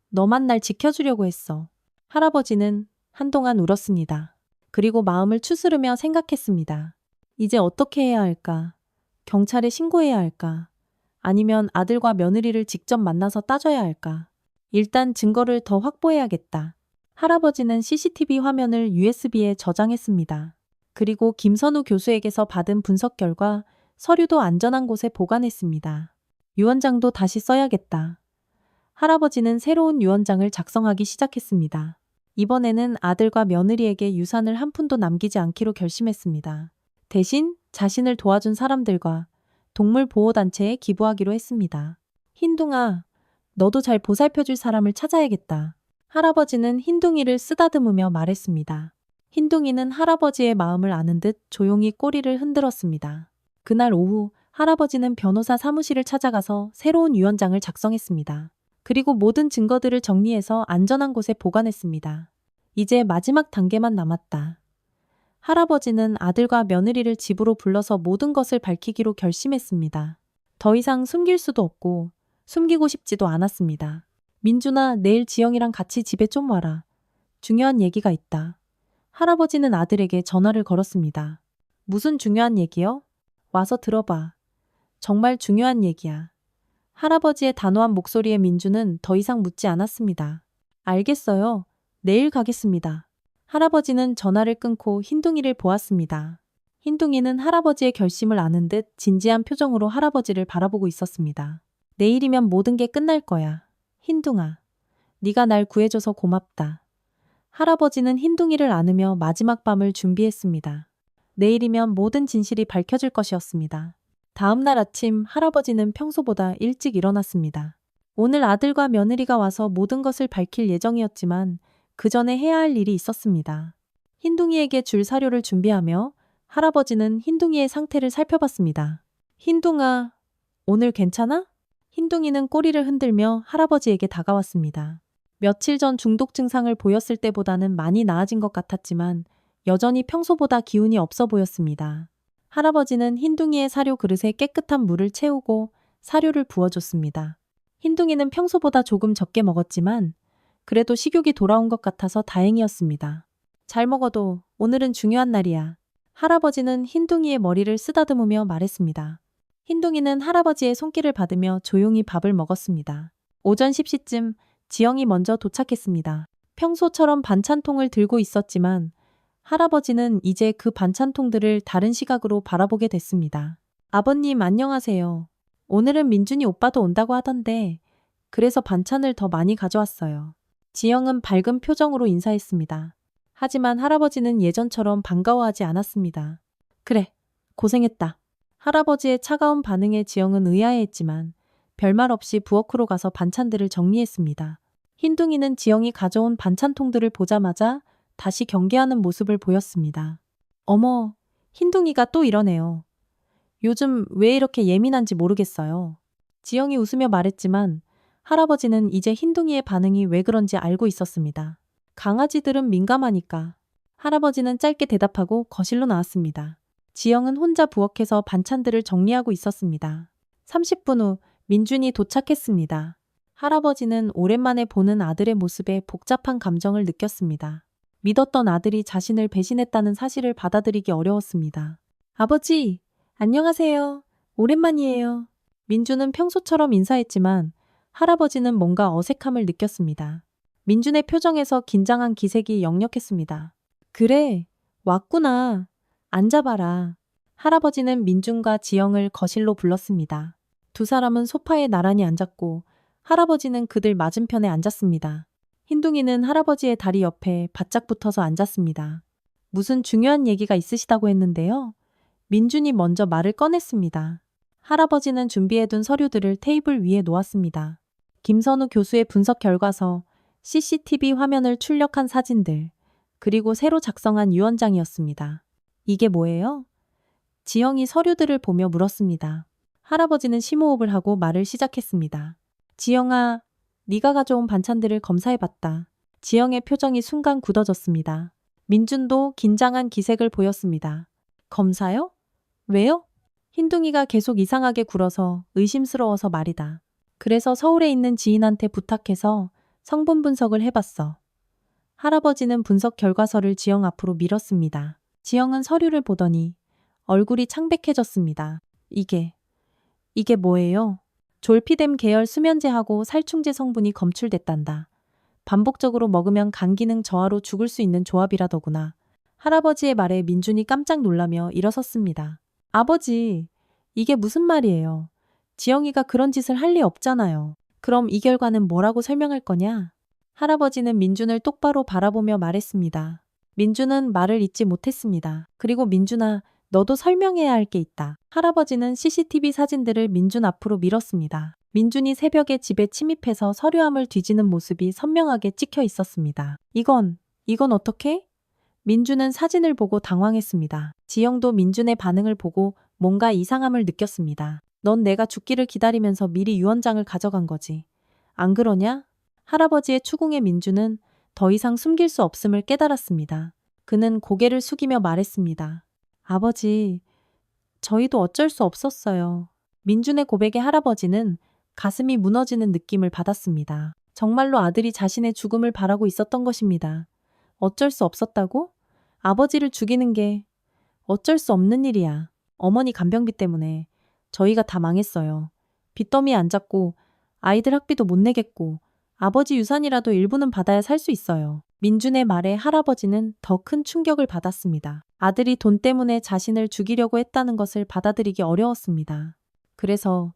너만 날 지켜주려고 했어. 할아버지는 한동안 울었습니다. 그리고 마음을 추스르며 생각했습니다. 이제 어떻게 해야 할까? 경찰에 신고해야 할까? 아니면 아들과 며느리를 직접 만나서 따져야 할까? 일단 증거를 더 확보해야겠다. 할아버지는 CCTV 화면을 USB에 저장했습니다. 그리고 김선우 교수에게서 받은 분석 결과 서류도 안전한 곳에 보관했습니다. 유언장도 다시 써야겠다. 할아버지는 새로운 유언장을 작성하기 시작했습니다. 이번에는 아들과 며느리에게 유산을 한 푼도 남기지 않기로 결심했습니다. 대신 자신을 도와준 사람들과 동물보호단체에 기부하기로 했습니다. 흰둥아, 너도 잘 보살펴줄 사람을 찾아야겠다. 할아버지는 흰둥이를 쓰다듬으며 말했습니다. 흰둥이는 할아버지의 마음을 아는 듯 조용히 꼬리를 흔들었습니다. 그날 오후 할아버지는 변호사 사무실을 찾아가서 새로운 유언장을 작성했습니다. 그리고 모든 증거들을 정리해서 안전한 곳에 보관했습니다. 이제 마지막 단계만 남았다. 할아버지는 아들과 며느리를 집으로 불러서 모든 것을 밝히기로 결심했습니다. 더 이상 숨길 수도 없고 숨기고 싶지도 않았습니다. 민준아, 내일 지영이랑 같이 집에 좀 와라. 중요한 얘기가 있다. 할아버지는 아들에게 전화를 걸었습니다. 무슨 중요한 얘기요? 와서 들어봐. 정말 중요한 얘기야. 할아버지의 단호한 목소리에 민준은 더 이상 묻지 않았습니다. 알겠어요. 내일 가겠습니다. 할아버지는 전화를 끊고 흰둥이를 보았습니다. 흰둥이는 할아버지의 결심을 아는 듯 진지한 표정으로 할아버지를 바라보고 있었습니다. 내일이면 모든 게 끝날 거야. 흰둥아, 네가 날 구해줘서 고맙다. 할아버지는 흰둥이를 안으며 마지막 밤을 준비했습니다. 내일이면 모든 진실이 밝혀질 것이었습니다. 다음 날 아침 할아버지는 평소보다 일찍 일어났습니다. 오늘 아들과 며느리가 와서 모든 것을 밝힐 예정이었지만 그 전에 해야 할 일이 있었습니다. 흰둥이에게 줄 사료를 준비하며 할아버지는 흰둥이의 상태를 살펴봤습니다. 흰둥아, 오늘 괜찮아? 흰둥이는 꼬리를 흔들며 할아버지에게 다가왔습니다. 며칠 전 중독 증상을 보였을 때보다는 많이 나아진 것 같았지만 여전히 평소보다 기운이 없어 보였습니다. 할아버지는 흰둥이의 사료 그릇에 깨끗한 물을 채우고 사료를 부어줬습니다. 흰둥이는 평소보다 조금 적게 먹었지만 그래도 식욕이 돌아온 것 같아서 다행이었습니다. 잘 먹어도 오늘은 중요한 날이야. 할아버지는 흰둥이의 머리를 쓰다듬으며 말했습니다. 흰둥이는 할아버지의 손길을 받으며 조용히 밥을 먹었습니다. 오전 10시쯤 지영이 먼저 도착했습니다. 평소처럼 반찬통을 들고 있었지만 할아버지는 이제 그 반찬통들을 다른 시각으로 바라보게 됐습니다. 아버님 안녕하세요. 오늘은 민준이 오빠도 온다고 하던데 그래서 반찬을 더 많이 가져왔어요. 지영은 밝은 표정으로 인사했습니다. 하지만 할아버지는 예전처럼 반가워하지 않았습니다. 그래, 고생했다. 할아버지의 차가운 반응에 지영은 의아해했지만 별말 없이 부엌으로 가서 반찬들을 정리했습니다. 흰둥이는 지영이 가져온 반찬통들을 보자마자 다시 경계하는 모습을 보였습니다. 어머, 흰둥이가 또 이러네요. 요즘 왜 이렇게 예민한지 모르겠어요. 지영이 웃으며 말했지만 할아버지는 이제 흰둥이의 반응이 왜 그런지 알고 있었습니다. 강아지들은 민감하니까. 할아버지는 짧게 대답하고 거실로 나왔습니다. 지영은 혼자 부엌에서 반찬들을 정리하고 있었습니다. 30분 후 민준이 도착했습니다. 할아버지는 오랜만에 보는 아들의 모습에 복잡한 감정을 느꼈습니다. 믿었던 아들이 자신을 배신했다는 사실을 받아들이기 어려웠습니다. 아버지, 안녕하세요. 오랜만이에요. 민준은 평소처럼 인사했지만 할아버지는 뭔가 어색함을 느꼈습니다. 민준의 표정에서 긴장한 기색이 역력했습니다. 그래, 왔구나. 앉아봐라. 할아버지는 민준과 지영을 거실로 불렀습니다. 두 사람은 소파에 나란히 앉았고 할아버지는 그들 맞은편에 앉았습니다. 흰둥이는 할아버지의 다리 옆에 바짝 붙어서 앉았습니다. 무슨 중요한 얘기가 있으시다고 했는데요. 민준이 먼저 말을 꺼냈습니다. 할아버지는 준비해둔 서류들을 테이블 위에 놓았습니다. 김선우 교수의 분석 결과서, CCTV 화면을 출력한 사진들, 그리고 새로 작성한 유언장이었습니다. 이게 뭐예요? 지영이 서류들을 보며 물었습니다. 할아버지는 심호흡을 하고 말을 시작했습니다. 지영아, 네가 가져온 반찬들을 검사해봤다. 지영의 표정이 순간 굳어졌습니다. 민준도 긴장한 기색을 보였습니다. 검사요? 왜요? 흰둥이가 계속 이상하게 굴어서 의심스러워서 말이다. 그래서 서울에 있는 지인한테 부탁해서 성분 분석을 해봤어. 할아버지는 분석 결과서를 지영 앞으로 밀었습니다. 지영은 서류를 보더니 얼굴이 창백해졌습니다. 이게 뭐예요? 졸피뎀 계열 수면제하고 살충제 성분이 검출됐단다. 반복적으로 먹으면 간 기능 저하로 죽을 수 있는 조합이라더구나. 할아버지의 말에 민준이 깜짝 놀라며 일어섰습니다. 아버지, 이게 무슨 말이에요? 지영이가 그런 짓을 할 리 없잖아요. 그럼 이 결과는 뭐라고 설명할 거냐? 할아버지는 민준을 똑바로 바라보며 말했습니다. 민준은 말을 잇지 못했습니다. 그리고 민준아, 너도 설명해야 할 게 있다. 할아버지는 CCTV 사진들을 민준 앞으로 밀었습니다. 민준이 새벽에 집에 침입해서 서류함을 뒤지는 모습이 선명하게 찍혀 있었습니다. 이건 어떻게? 민준은 사진을 보고 당황했습니다. 지영도 민준의 반응을 보고 뭔가 이상함을 느꼈습니다. 넌 내가 죽기를 기다리면서 미리 유언장을 가져간 거지. 안 그러냐? 할아버지의 추궁에 민준은 더 이상 숨길 수 없음을 깨달았습니다. 그는 고개를 숙이며 말했습니다. 아버지, 저희도 어쩔 수 없었어요. 민준의 고백에 할아버지는 가슴이 무너지는 느낌을 받았습니다. 정말로 아들이 자신의 죽음을 바라고 있었던 것입니다. 어쩔 수 없었다고? 아버지를 죽이는 게 어쩔 수 없는 일이야. 어머니 간병비 때문에 저희가 다 망했어요. 빚더미에 앉았고 아이들 학비도 못 내겠고 아버지 유산이라도 일부는 받아야 살 수 있어요. 민준의 말에 할아버지는 더 큰 충격을 받았습니다. 아들이 돈 때문에 자신을 죽이려고 했다는 것을 받아들이기 어려웠습니다. 그래서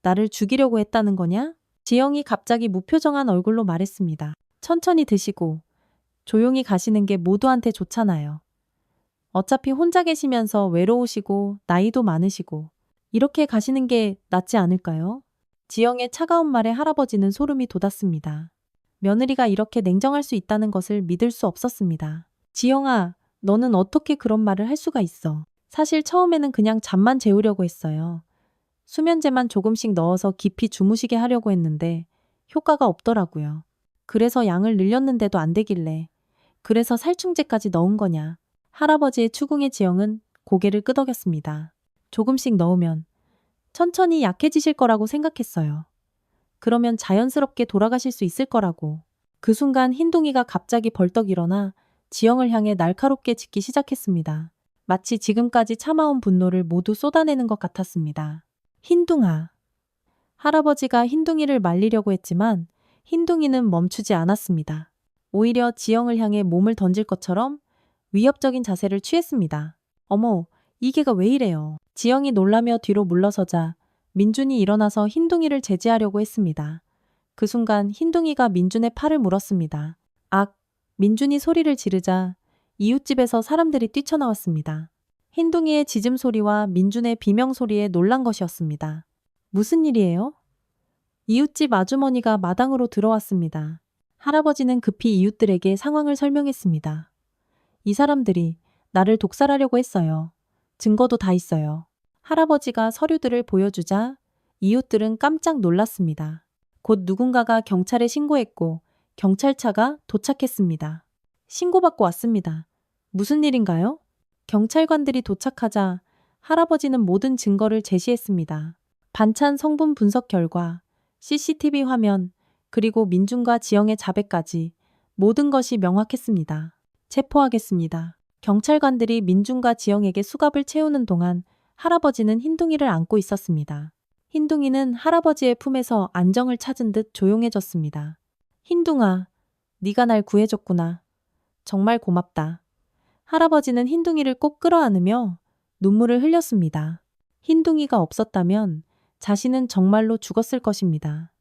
나를 죽이려고 했다는 거냐? 지영이 갑자기 무표정한 얼굴로 말했습니다. 천천히 드시고 조용히 가시는 게 모두한테 좋잖아요. 어차피 혼자 계시면서 외로우시고 나이도 많으시고 이렇게 가시는 게 낫지 않을까요? 지영의 차가운 말에 할아버지는 소름이 돋았습니다. 며느리가 이렇게 냉정할 수 있다는 것을 믿을 수 없었습니다. 지영아, 너는 어떻게 그런 말을 할 수가 있어? 사실 처음에는 그냥 잠만 재우려고 했어요. 수면제만 조금씩 넣어서 깊이 주무시게 하려고 했는데 효과가 없더라고요. 그래서 양을 늘렸는데도 안 되길래 그래서 살충제까지 넣은 거냐. 할아버지의 추궁에 지영은 고개를 끄덕였습니다. 조금씩 넣으면 천천히 약해지실 거라고 생각했어요. 그러면 자연스럽게 돌아가실 수 있을 거라고. 그 순간 흰둥이가 갑자기 벌떡 일어나 지영을 향해 날카롭게 짖기 시작했습니다. 마치 지금까지 참아온 분노를 모두 쏟아내는 것 같았습니다. 흰둥아. 할아버지가 흰둥이를 말리려고 했지만 흰둥이는 멈추지 않았습니다. 오히려 지영을 향해 몸을 던질 것처럼 위협적인 자세를 취했습니다. 어머, 이 개가 왜 이래요? 지영이 놀라며 뒤로 물러서자 민준이 일어나서 흰둥이를 제지하려고 했습니다. 그 순간 흰둥이가 민준의 팔을 물었습니다. 악! 민준이 소리를 지르자 이웃집에서 사람들이 뛰쳐나왔습니다. 흰둥이의 짖음 소리와 민준의 비명 소리에 놀란 것이었습니다. 무슨 일이에요? 이웃집 아주머니가 마당으로 들어왔습니다. 할아버지는 급히 이웃들에게 상황을 설명했습니다. 이 사람들이 나를 독살하려고 했어요. 증거도 다 있어요. 할아버지가 서류들을 보여주자 이웃들은 깜짝 놀랐습니다. 곧 누군가가 경찰에 신고했고 경찰차가 도착했습니다. 신고받고 왔습니다. 무슨 일인가요? 경찰관들이 도착하자 할아버지는 모든 증거를 제시했습니다. 반찬 성분 분석 결과, CCTV 화면, 그리고 민준과 지영의 자백까지 모든 것이 명확했습니다. 체포하겠습니다. 경찰관들이 민준과 지영에게 수갑을 채우는 동안 할아버지는 흰둥이를 안고 있었습니다. 흰둥이는 할아버지의 품에서 안정을 찾은 듯 조용해졌습니다. 흰둥아, 네가 날 구해줬구나. 정말 고맙다. 할아버지는 흰둥이를 꼭 끌어안으며 눈물을 흘렸습니다. 흰둥이가 없었다면 자신은 정말로 죽었을 것입니다.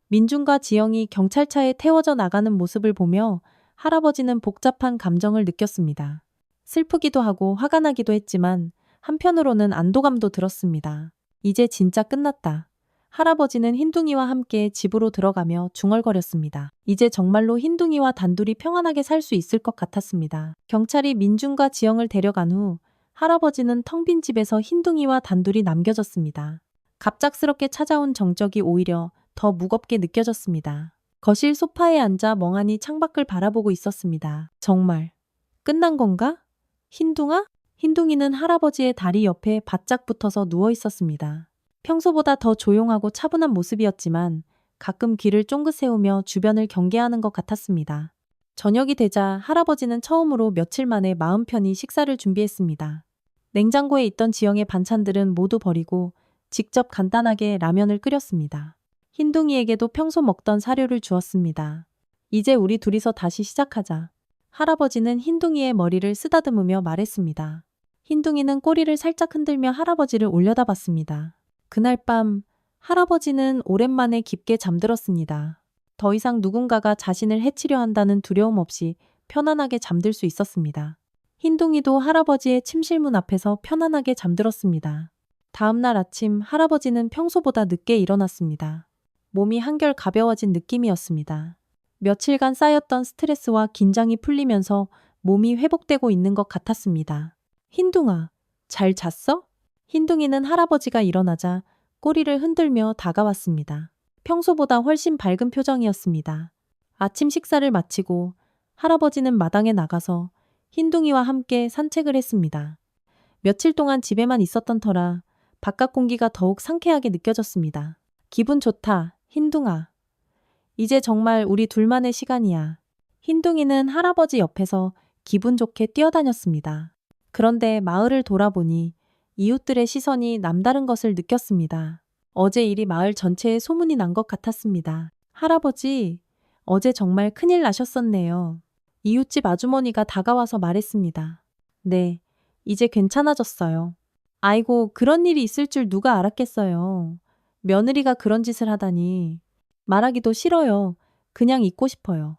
민준과 지영이 경찰차에 태워져 나가는 모습을 보며 할아버지는 복잡한 감정을 느꼈습니다. 슬프기도 하고 화가 나기도 했지만 한편으로는 안도감도 들었습니다. 이제 진짜 끝났다. 할아버지는 흰둥이와 함께 집으로 들어가며 중얼거렸습니다. 이제 정말로 흰둥이와 단둘이 평안하게 살 수 있을 것 같았습니다. 경찰이 민준과 지영을 데려간 후 할아버지는 텅 빈 집에서 흰둥이와 단둘이 남겨졌습니다. 갑작스럽게 찾아온 정적이 오히려 더 무겁게 느껴졌습니다. 거실 소파에 앉아 멍하니 창밖을 바라보고 있었습니다. 정말 끝난 건가? 흰둥아? 흰둥이는 할아버지의 다리 옆에 바짝 붙어서 누워 있었습니다. 평소보다 더 조용하고 차분한 모습이었지만 가끔 귀를 쫑긋 세우며 주변을 경계하는 것 같았습니다. 저녁이 되자 할아버지는 처음으로 며칠 만에 마음 편히 식사를 준비했습니다. 냉장고에 있던 지영의 반찬들은 모두 버리고 직접 간단하게 라면을 끓였습니다. 흰둥이에게도 평소 먹던 사료를 주었습니다. 이제 우리 둘이서 다시 시작하자. 할아버지는 흰둥이의 머리를 쓰다듬으며 말했습니다. 흰둥이는 꼬리를 살짝 흔들며 할아버지를 올려다봤습니다. 그날 밤 할아버지는 오랜만에 깊게 잠들었습니다. 더 이상 누군가가 자신을 해치려 한다는 두려움 없이 편안하게 잠들 수 있었습니다. 흰둥이도 할아버지의 침실문 앞에서 편안하게 잠들었습니다. 다음 날 아침 할아버지는 평소보다 늦게 일어났습니다. 몸이 한결 가벼워진 느낌이었습니다. 며칠간 쌓였던 스트레스와 긴장이 풀리면서 몸이 회복되고 있는 것 같았습니다. 흰둥아, 잘 잤어? 흰둥이는 할아버지가 일어나자 꼬리를 흔들며 다가왔습니다. 평소보다 훨씬 밝은 표정이었습니다. 아침 식사를 마치고 할아버지는 마당에 나가서 흰둥이와 함께 산책을 했습니다. 며칠 동안 집에만 있었던 터라 바깥 공기가 더욱 상쾌하게 느껴졌습니다. 기분 좋다, 흰둥아. 이제 정말 우리 둘만의 시간이야. 흰둥이는 할아버지 옆에서 기분 좋게 뛰어다녔습니다. 그런데 마을을 돌아보니 이웃들의 시선이 남다른 것을 느꼈습니다. 어제 일이 마을 전체에 소문이 난 것 같았습니다. 할아버지, 어제 정말 큰일 나셨었네요. 이웃집 아주머니가 다가와서 말했습니다. 네, 이제 괜찮아졌어요. 아이고, 그런 일이 있을 줄 누가 알았겠어요. 며느리가 그런 짓을 하다니. 말하기도 싫어요. 그냥 잊고 싶어요.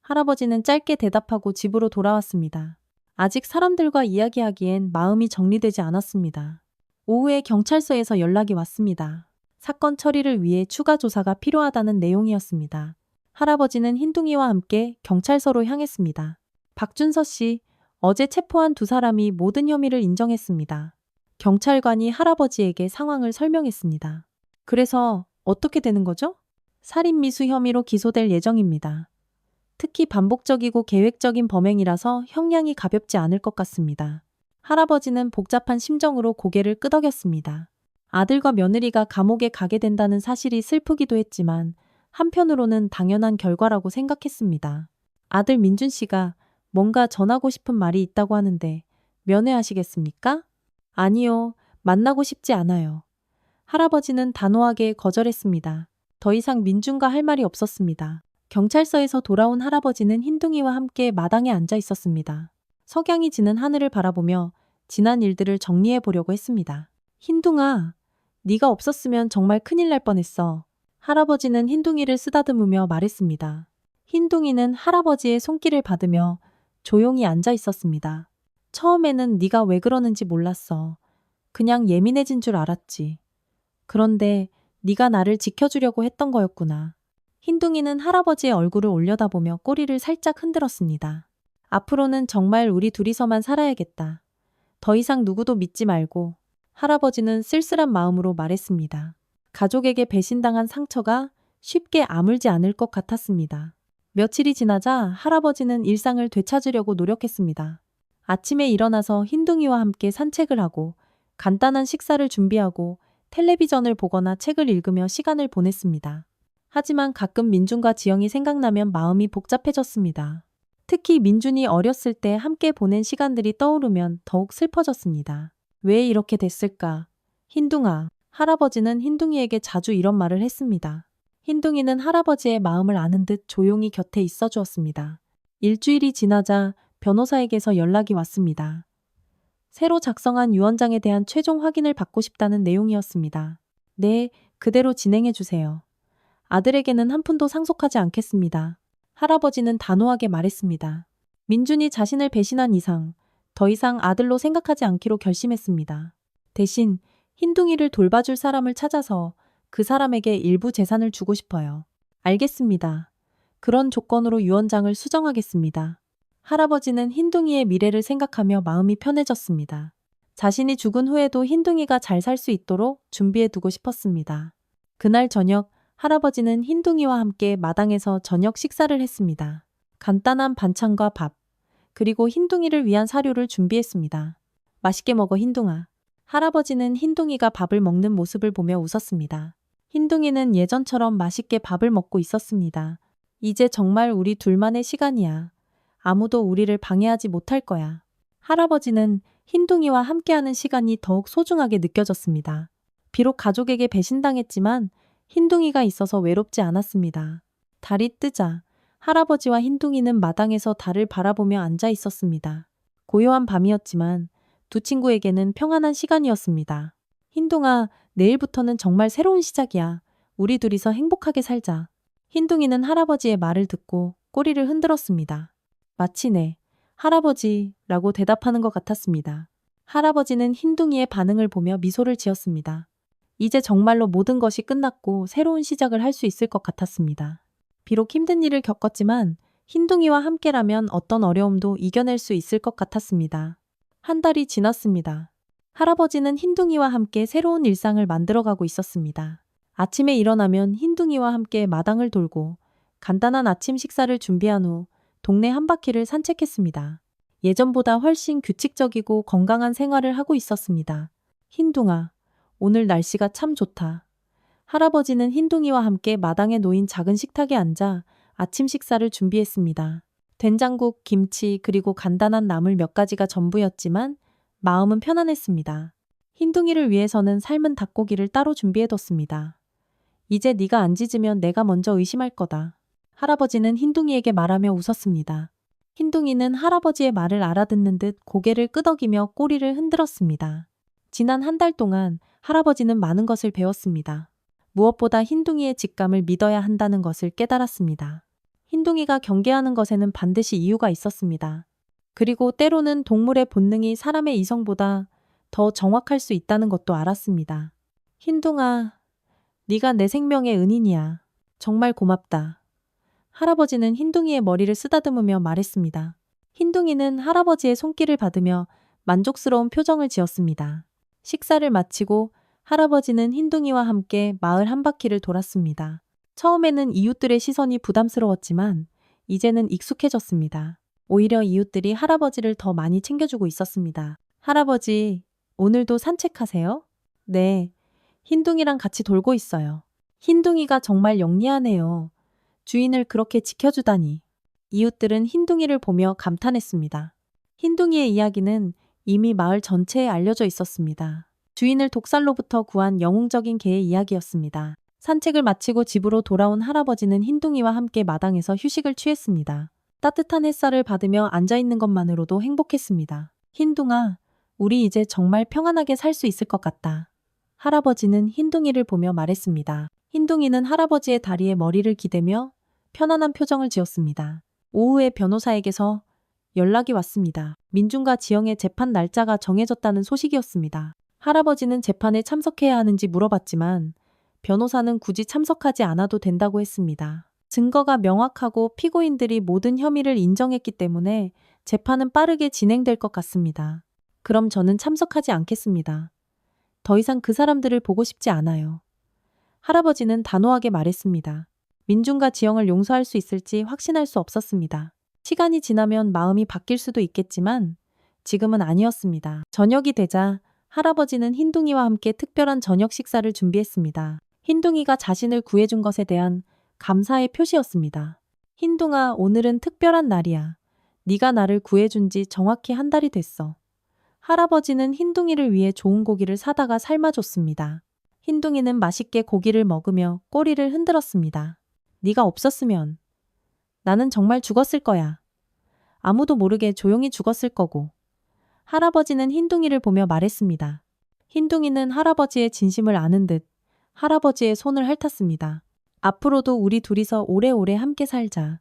할아버지는 짧게 대답하고 집으로 돌아왔습니다. 아직 사람들과 이야기하기엔 마음이 정리되지 않았습니다. 오후에 경찰서에서 연락이 왔습니다. 사건 처리를 위해 추가 조사가 필요하다는 내용이었습니다. 할아버지는 흰둥이와 함께 경찰서로 향했습니다. 박준서 씨, 어제 체포한 두 사람이 모든 혐의를 인정했습니다. 경찰관이 할아버지에게 상황을 설명했습니다. 그래서 어떻게 되는 거죠? 살인미수 혐의로 기소될 예정입니다. 특히 반복적이고 계획적인 범행이라서 형량이 가볍지 않을 것 같습니다. 할아버지는 복잡한 심정으로 고개를 끄덕였습니다. 아들과 며느리가 감옥에 가게 된다는 사실이 슬프기도 했지만 한편으로는 당연한 결과라고 생각했습니다. 아들 민준 씨가 뭔가 전하고 싶은 말이 있다고 하는데 면회하시겠습니까? 아니요, 만나고 싶지 않아요. 할아버지는 단호하게 거절했습니다. 더 이상 민준과 할 말이 없었습니다. 경찰서에서 돌아온 할아버지는 흰둥이와 함께 마당에 앉아 있었습니다. 석양이 지는 하늘을 바라보며 지난 일들을 정리해 보려고 했습니다. 흰둥아, 네가 없었으면 정말 큰일 날 뻔했어. 할아버지는 흰둥이를 쓰다듬으며 말했습니다. 흰둥이는 할아버지의 손길을 받으며 조용히 앉아 있었습니다. 처음에는 네가 왜 그러는지 몰랐어. 그냥 예민해진 줄 알았지. 그런데 네가 나를 지켜주려고 했던 거였구나. 흰둥이는 할아버지의 얼굴을 올려다보며 꼬리를 살짝 흔들었습니다. 앞으로는 정말 우리 둘이서만 살아야겠다. 더 이상 누구도 믿지 말고. 할아버지는 쓸쓸한 마음으로 말했습니다. 가족에게 배신당한 상처가 쉽게 아물지 않을 것 같았습니다. 며칠이 지나자 할아버지는 일상을 되찾으려고 노력했습니다. 아침에 일어나서 흰둥이와 함께 산책을 하고 간단한 식사를 준비하고 텔레비전을 보거나 책을 읽으며 시간을 보냈습니다. 하지만 가끔 민준과 지영이 생각나면 마음이 복잡해졌습니다. 특히 민준이 어렸을 때 함께 보낸 시간들이 떠오르면 더욱 슬퍼졌습니다. 왜 이렇게 됐을까? 흰둥아, 할아버지는 흰둥이에게 자주 이런 말을 했습니다. 흰둥이는 할아버지의 마음을 아는 듯 조용히 곁에 있어 주었습니다. 일주일이 지나자 변호사에게서 연락이 왔습니다. 새로 작성한 유언장에 대한 최종 확인을 받고 싶다는 내용이었습니다. 네, 그대로 진행해 주세요. 아들에게는 한 푼도 상속하지 않겠습니다. 할아버지는 단호하게 말했습니다. 민준이 자신을 배신한 이상 더 이상 아들로 생각하지 않기로 결심했습니다. 대신 흰둥이를 돌봐줄 사람을 찾아서 그 사람에게 일부 재산을 주고 싶어요. 알겠습니다. 그런 조건으로 유언장을 수정하겠습니다. 할아버지는 흰둥이의 미래를 생각하며 마음이 편해졌습니다. 자신이 죽은 후에도 흰둥이가 잘 살 수 있도록 준비해 두고 싶었습니다. 그날 저녁 할아버지는 흰둥이와 함께 마당에서 저녁 식사를 했습니다. 간단한 반찬과 밥, 그리고 흰둥이를 위한 사료를 준비했습니다. 맛있게 먹어 흰둥아. 할아버지는 흰둥이가 밥을 먹는 모습을 보며 웃었습니다. 흰둥이는 예전처럼 맛있게 밥을 먹고 있었습니다. 이제 정말 우리 둘만의 시간이야. 아무도 우리를 방해하지 못할 거야. 할아버지는 흰둥이와 함께하는 시간이 더욱 소중하게 느껴졌습니다. 비록 가족에게 배신당했지만 흰둥이가 있어서 외롭지 않았습니다. 달이 뜨자 할아버지와 흰둥이는 마당에서 달을 바라보며 앉아 있었습니다. 고요한 밤이었지만 두 친구에게는 평안한 시간이었습니다. 흰둥아, 내일부터는 정말 새로운 시작이야. 우리 둘이서 행복하게 살자. 흰둥이는 할아버지의 말을 듣고 꼬리를 흔들었습니다. 마치 네, 할아버지라고 대답하는 것 같았습니다. 할아버지는 흰둥이의 반응을 보며 미소를 지었습니다. 이제 정말로 모든 것이 끝났고 새로운 시작을 할 수 있을 것 같았습니다. 비록 힘든 일을 겪었지만 흰둥이와 함께라면 어떤 어려움도 이겨낼 수 있을 것 같았습니다. 한 달이 지났습니다. 할아버지는 흰둥이와 함께 새로운 일상을 만들어가고 있었습니다. 아침에 일어나면 흰둥이와 함께 마당을 돌고 간단한 아침 식사를 준비한 후 동네 한 바퀴를 산책했습니다. 예전보다 훨씬 규칙적이고 건강한 생활을 하고 있었습니다. 흰둥아, 오늘 날씨가 참 좋다. 할아버지는 흰둥이와 함께 마당에 놓인 작은 식탁에 앉아 아침 식사를 준비했습니다. 된장국, 김치, 그리고 간단한 나물 몇 가지가 전부였지만 마음은 편안했습니다. 흰둥이를 위해서는 삶은 닭고기를 따로 준비해뒀습니다. 이제 네가 안 짖으면 내가 먼저 의심할 거다. 할아버지는 흰둥이에게 말하며 웃었습니다. 흰둥이는 할아버지의 말을 알아듣는 듯 고개를 끄덕이며 꼬리를 흔들었습니다. 지난 한 달 동안 할아버지는 많은 것을 배웠습니다. 무엇보다 흰둥이의 직감을 믿어야 한다는 것을 깨달았습니다. 흰둥이가 경계하는 것에는 반드시 이유가 있었습니다. 그리고 때로는 동물의 본능이 사람의 이성보다 더 정확할 수 있다는 것도 알았습니다. 흰둥아, 네가 내 생명의 은인이야. 정말 고맙다. 할아버지는 흰둥이의 머리를 쓰다듬으며 말했습니다. 흰둥이는 할아버지의 손길을 받으며 만족스러운 표정을 지었습니다. 식사를 마치고 할아버지는 흰둥이와 함께 마을 한 바퀴를 돌았습니다. 처음에는 이웃들의 시선이 부담스러웠지만 이제는 익숙해졌습니다. 오히려 이웃들이 할아버지를 더 많이 챙겨주고 있었습니다. 할아버지, 오늘도 산책하세요? 네, 흰둥이랑 같이 돌고 있어요. 흰둥이가 정말 영리하네요. 주인을 그렇게 지켜주다니. 이웃들은 흰둥이를 보며 감탄했습니다. 흰둥이의 이야기는 이미 마을 전체에 알려져 있었습니다. 주인을 독살로부터 구한 영웅적인 개의 이야기였습니다. 산책을 마치고 집으로 돌아온 할아버지는 흰둥이와 함께 마당에서 휴식을 취했습니다. 따뜻한 햇살을 받으며 앉아있는 것만으로도 행복했습니다. 흰둥아, 우리 이제 정말 평안하게 살 수 있을 것 같다. 할아버지는 흰둥이를 보며 말했습니다. 흰둥이는 할아버지의 다리에 머리를 기대며 편안한 표정을 지었습니다. 오후에 변호사에게서 연락이 왔습니다. 민준과 지영의 재판 날짜가 정해졌다는 소식이었습니다. 할아버지는 재판에 참석해야 하는지 물어봤지만 변호사는 굳이 참석하지 않아도 된다고 했습니다. 증거가 명확하고 피고인들이 모든 혐의를 인정했기 때문에 재판은 빠르게 진행될 것 같습니다. 그럼 저는 참석하지 않겠습니다. 더 이상 그 사람들을 보고 싶지 않아요. 할아버지는 단호하게 말했습니다. 민준과 지영을 용서할 수 있을지 확신할 수 없었습니다. 시간이 지나면 마음이 바뀔 수도 있겠지만 지금은 아니었습니다. 저녁이 되자 할아버지는 흰둥이와 함께 특별한 저녁 식사를 준비했습니다. 흰둥이가 자신을 구해준 것에 대한 감사의 표시였습니다. 흰둥아, 오늘은 특별한 날이야. 네가 나를 구해준 지 정확히 한 달이 됐어. 할아버지는 흰둥이를 위해 좋은 고기를 사다가 삶아줬습니다. 흰둥이는 맛있게 고기를 먹으며 꼬리를 흔들었습니다. 네가 없었으면 나는 정말 죽었을 거야. 아무도 모르게 조용히 죽었을 거고. 할아버지는 흰둥이를 보며 말했습니다. 흰둥이는 할아버지의 진심을 아는 듯 할아버지의 손을 핥았습니다. 앞으로도 우리 둘이서 오래오래 함께 살자.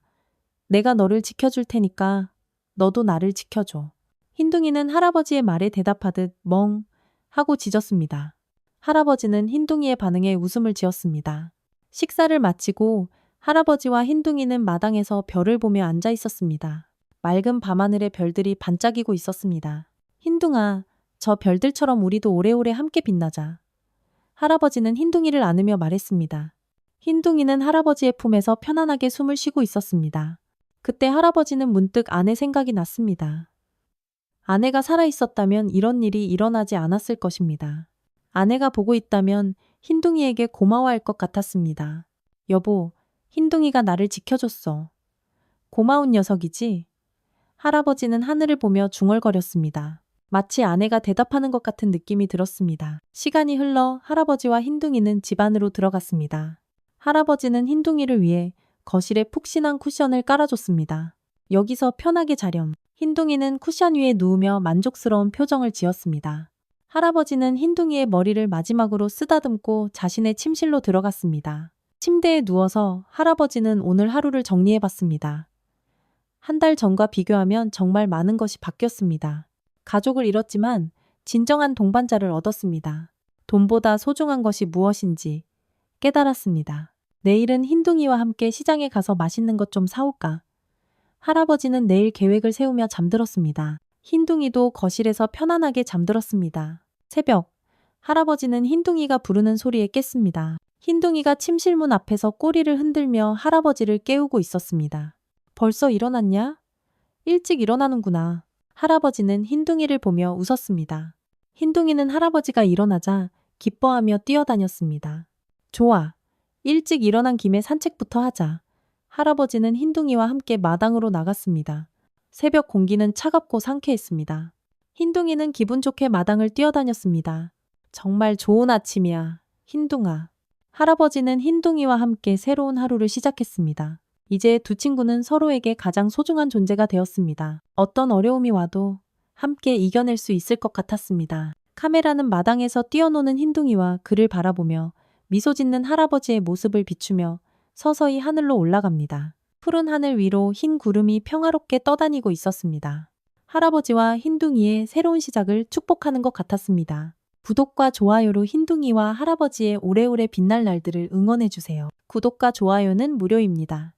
내가 너를 지켜줄 테니까 너도 나를 지켜줘. 흰둥이는 할아버지의 말에 대답하듯 멍 하고 짖었습니다. 할아버지는 흰둥이의 반응에 웃음을 지었습니다. 식사를 마치고 할아버지와 흰둥이는 마당에서 별을 보며 앉아 있었습니다. 맑은 밤하늘에 별들이 반짝이고 있었습니다. 흰둥아, 저 별들처럼 우리도 오래오래 함께 빛나자. 할아버지는 흰둥이를 안으며 말했습니다. 흰둥이는 할아버지의 품에서 편안하게 숨을 쉬고 있었습니다. 그때 할아버지는 문득 아내 생각이 났습니다. 아내가 살아있었다면 이런 일이 일어나지 않았을 것입니다. 아내가 보고 있다면 흰둥이에게 고마워할 것 같았습니다. 여보, 흰둥이가 나를 지켜줬어. 고마운 녀석이지? 할아버지는 하늘을 보며 중얼거렸습니다. 마치 아내가 대답하는 것 같은 느낌이 들었습니다. 시간이 흘러 할아버지와 흰둥이는 집 안으로 들어갔습니다. 할아버지는 흰둥이를 위해 거실에 푹신한 쿠션을 깔아줬습니다. 여기서 편하게 자렴. 흰둥이는 쿠션 위에 누우며 만족스러운 표정을 지었습니다. 할아버지는 흰둥이의 머리를 마지막으로 쓰다듬고 자신의 침실로 들어갔습니다. 침대에 누워서 할아버지는 오늘 하루를 정리해봤습니다. 한 달 전과 비교하면 정말 많은 것이 바뀌었습니다. 가족을 잃었지만 진정한 동반자를 얻었습니다. 돈보다 소중한 것이 무엇인지 깨달았습니다. 내일은 흰둥이와 함께 시장에 가서 맛있는 것 좀 사올까? 할아버지는 내일 계획을 세우며 잠들었습니다. 흰둥이도 거실에서 편안하게 잠들었습니다. 새벽, 할아버지는 흰둥이가 부르는 소리에 깼습니다. 흰둥이가 침실문 앞에서 꼬리를 흔들며 할아버지를 깨우고 있었습니다. 벌써 일어났냐? 일찍 일어나는구나. 할아버지는 흰둥이를 보며 웃었습니다. 흰둥이는 할아버지가 일어나자 기뻐하며 뛰어다녔습니다. 좋아. 일찍 일어난 김에 산책부터 하자. 할아버지는 흰둥이와 함께 마당으로 나갔습니다. 새벽 공기는 차갑고 상쾌했습니다. 흰둥이는 기분 좋게 마당을 뛰어다녔습니다. 정말 좋은 아침이야, 흰둥아. 할아버지는 흰둥이와 함께 새로운 하루를 시작했습니다. 이제 두 친구는 서로에게 가장 소중한 존재가 되었습니다. 어떤 어려움이 와도 함께 이겨낼 수 있을 것 같았습니다. 카메라는 마당에서 뛰어노는 흰둥이와 그를 바라보며 미소 짓는 할아버지의 모습을 비추며 서서히 하늘로 올라갑니다. 푸른 하늘 위로 흰 구름이 평화롭게 떠다니고 있었습니다. 할아버지와 흰둥이의 새로운 시작을 축복하는 것 같았습니다. 구독과 좋아요로 흰둥이와 할아버지의 오래오래 빛날 날들을 응원해주세요. 구독과 좋아요는 무료입니다.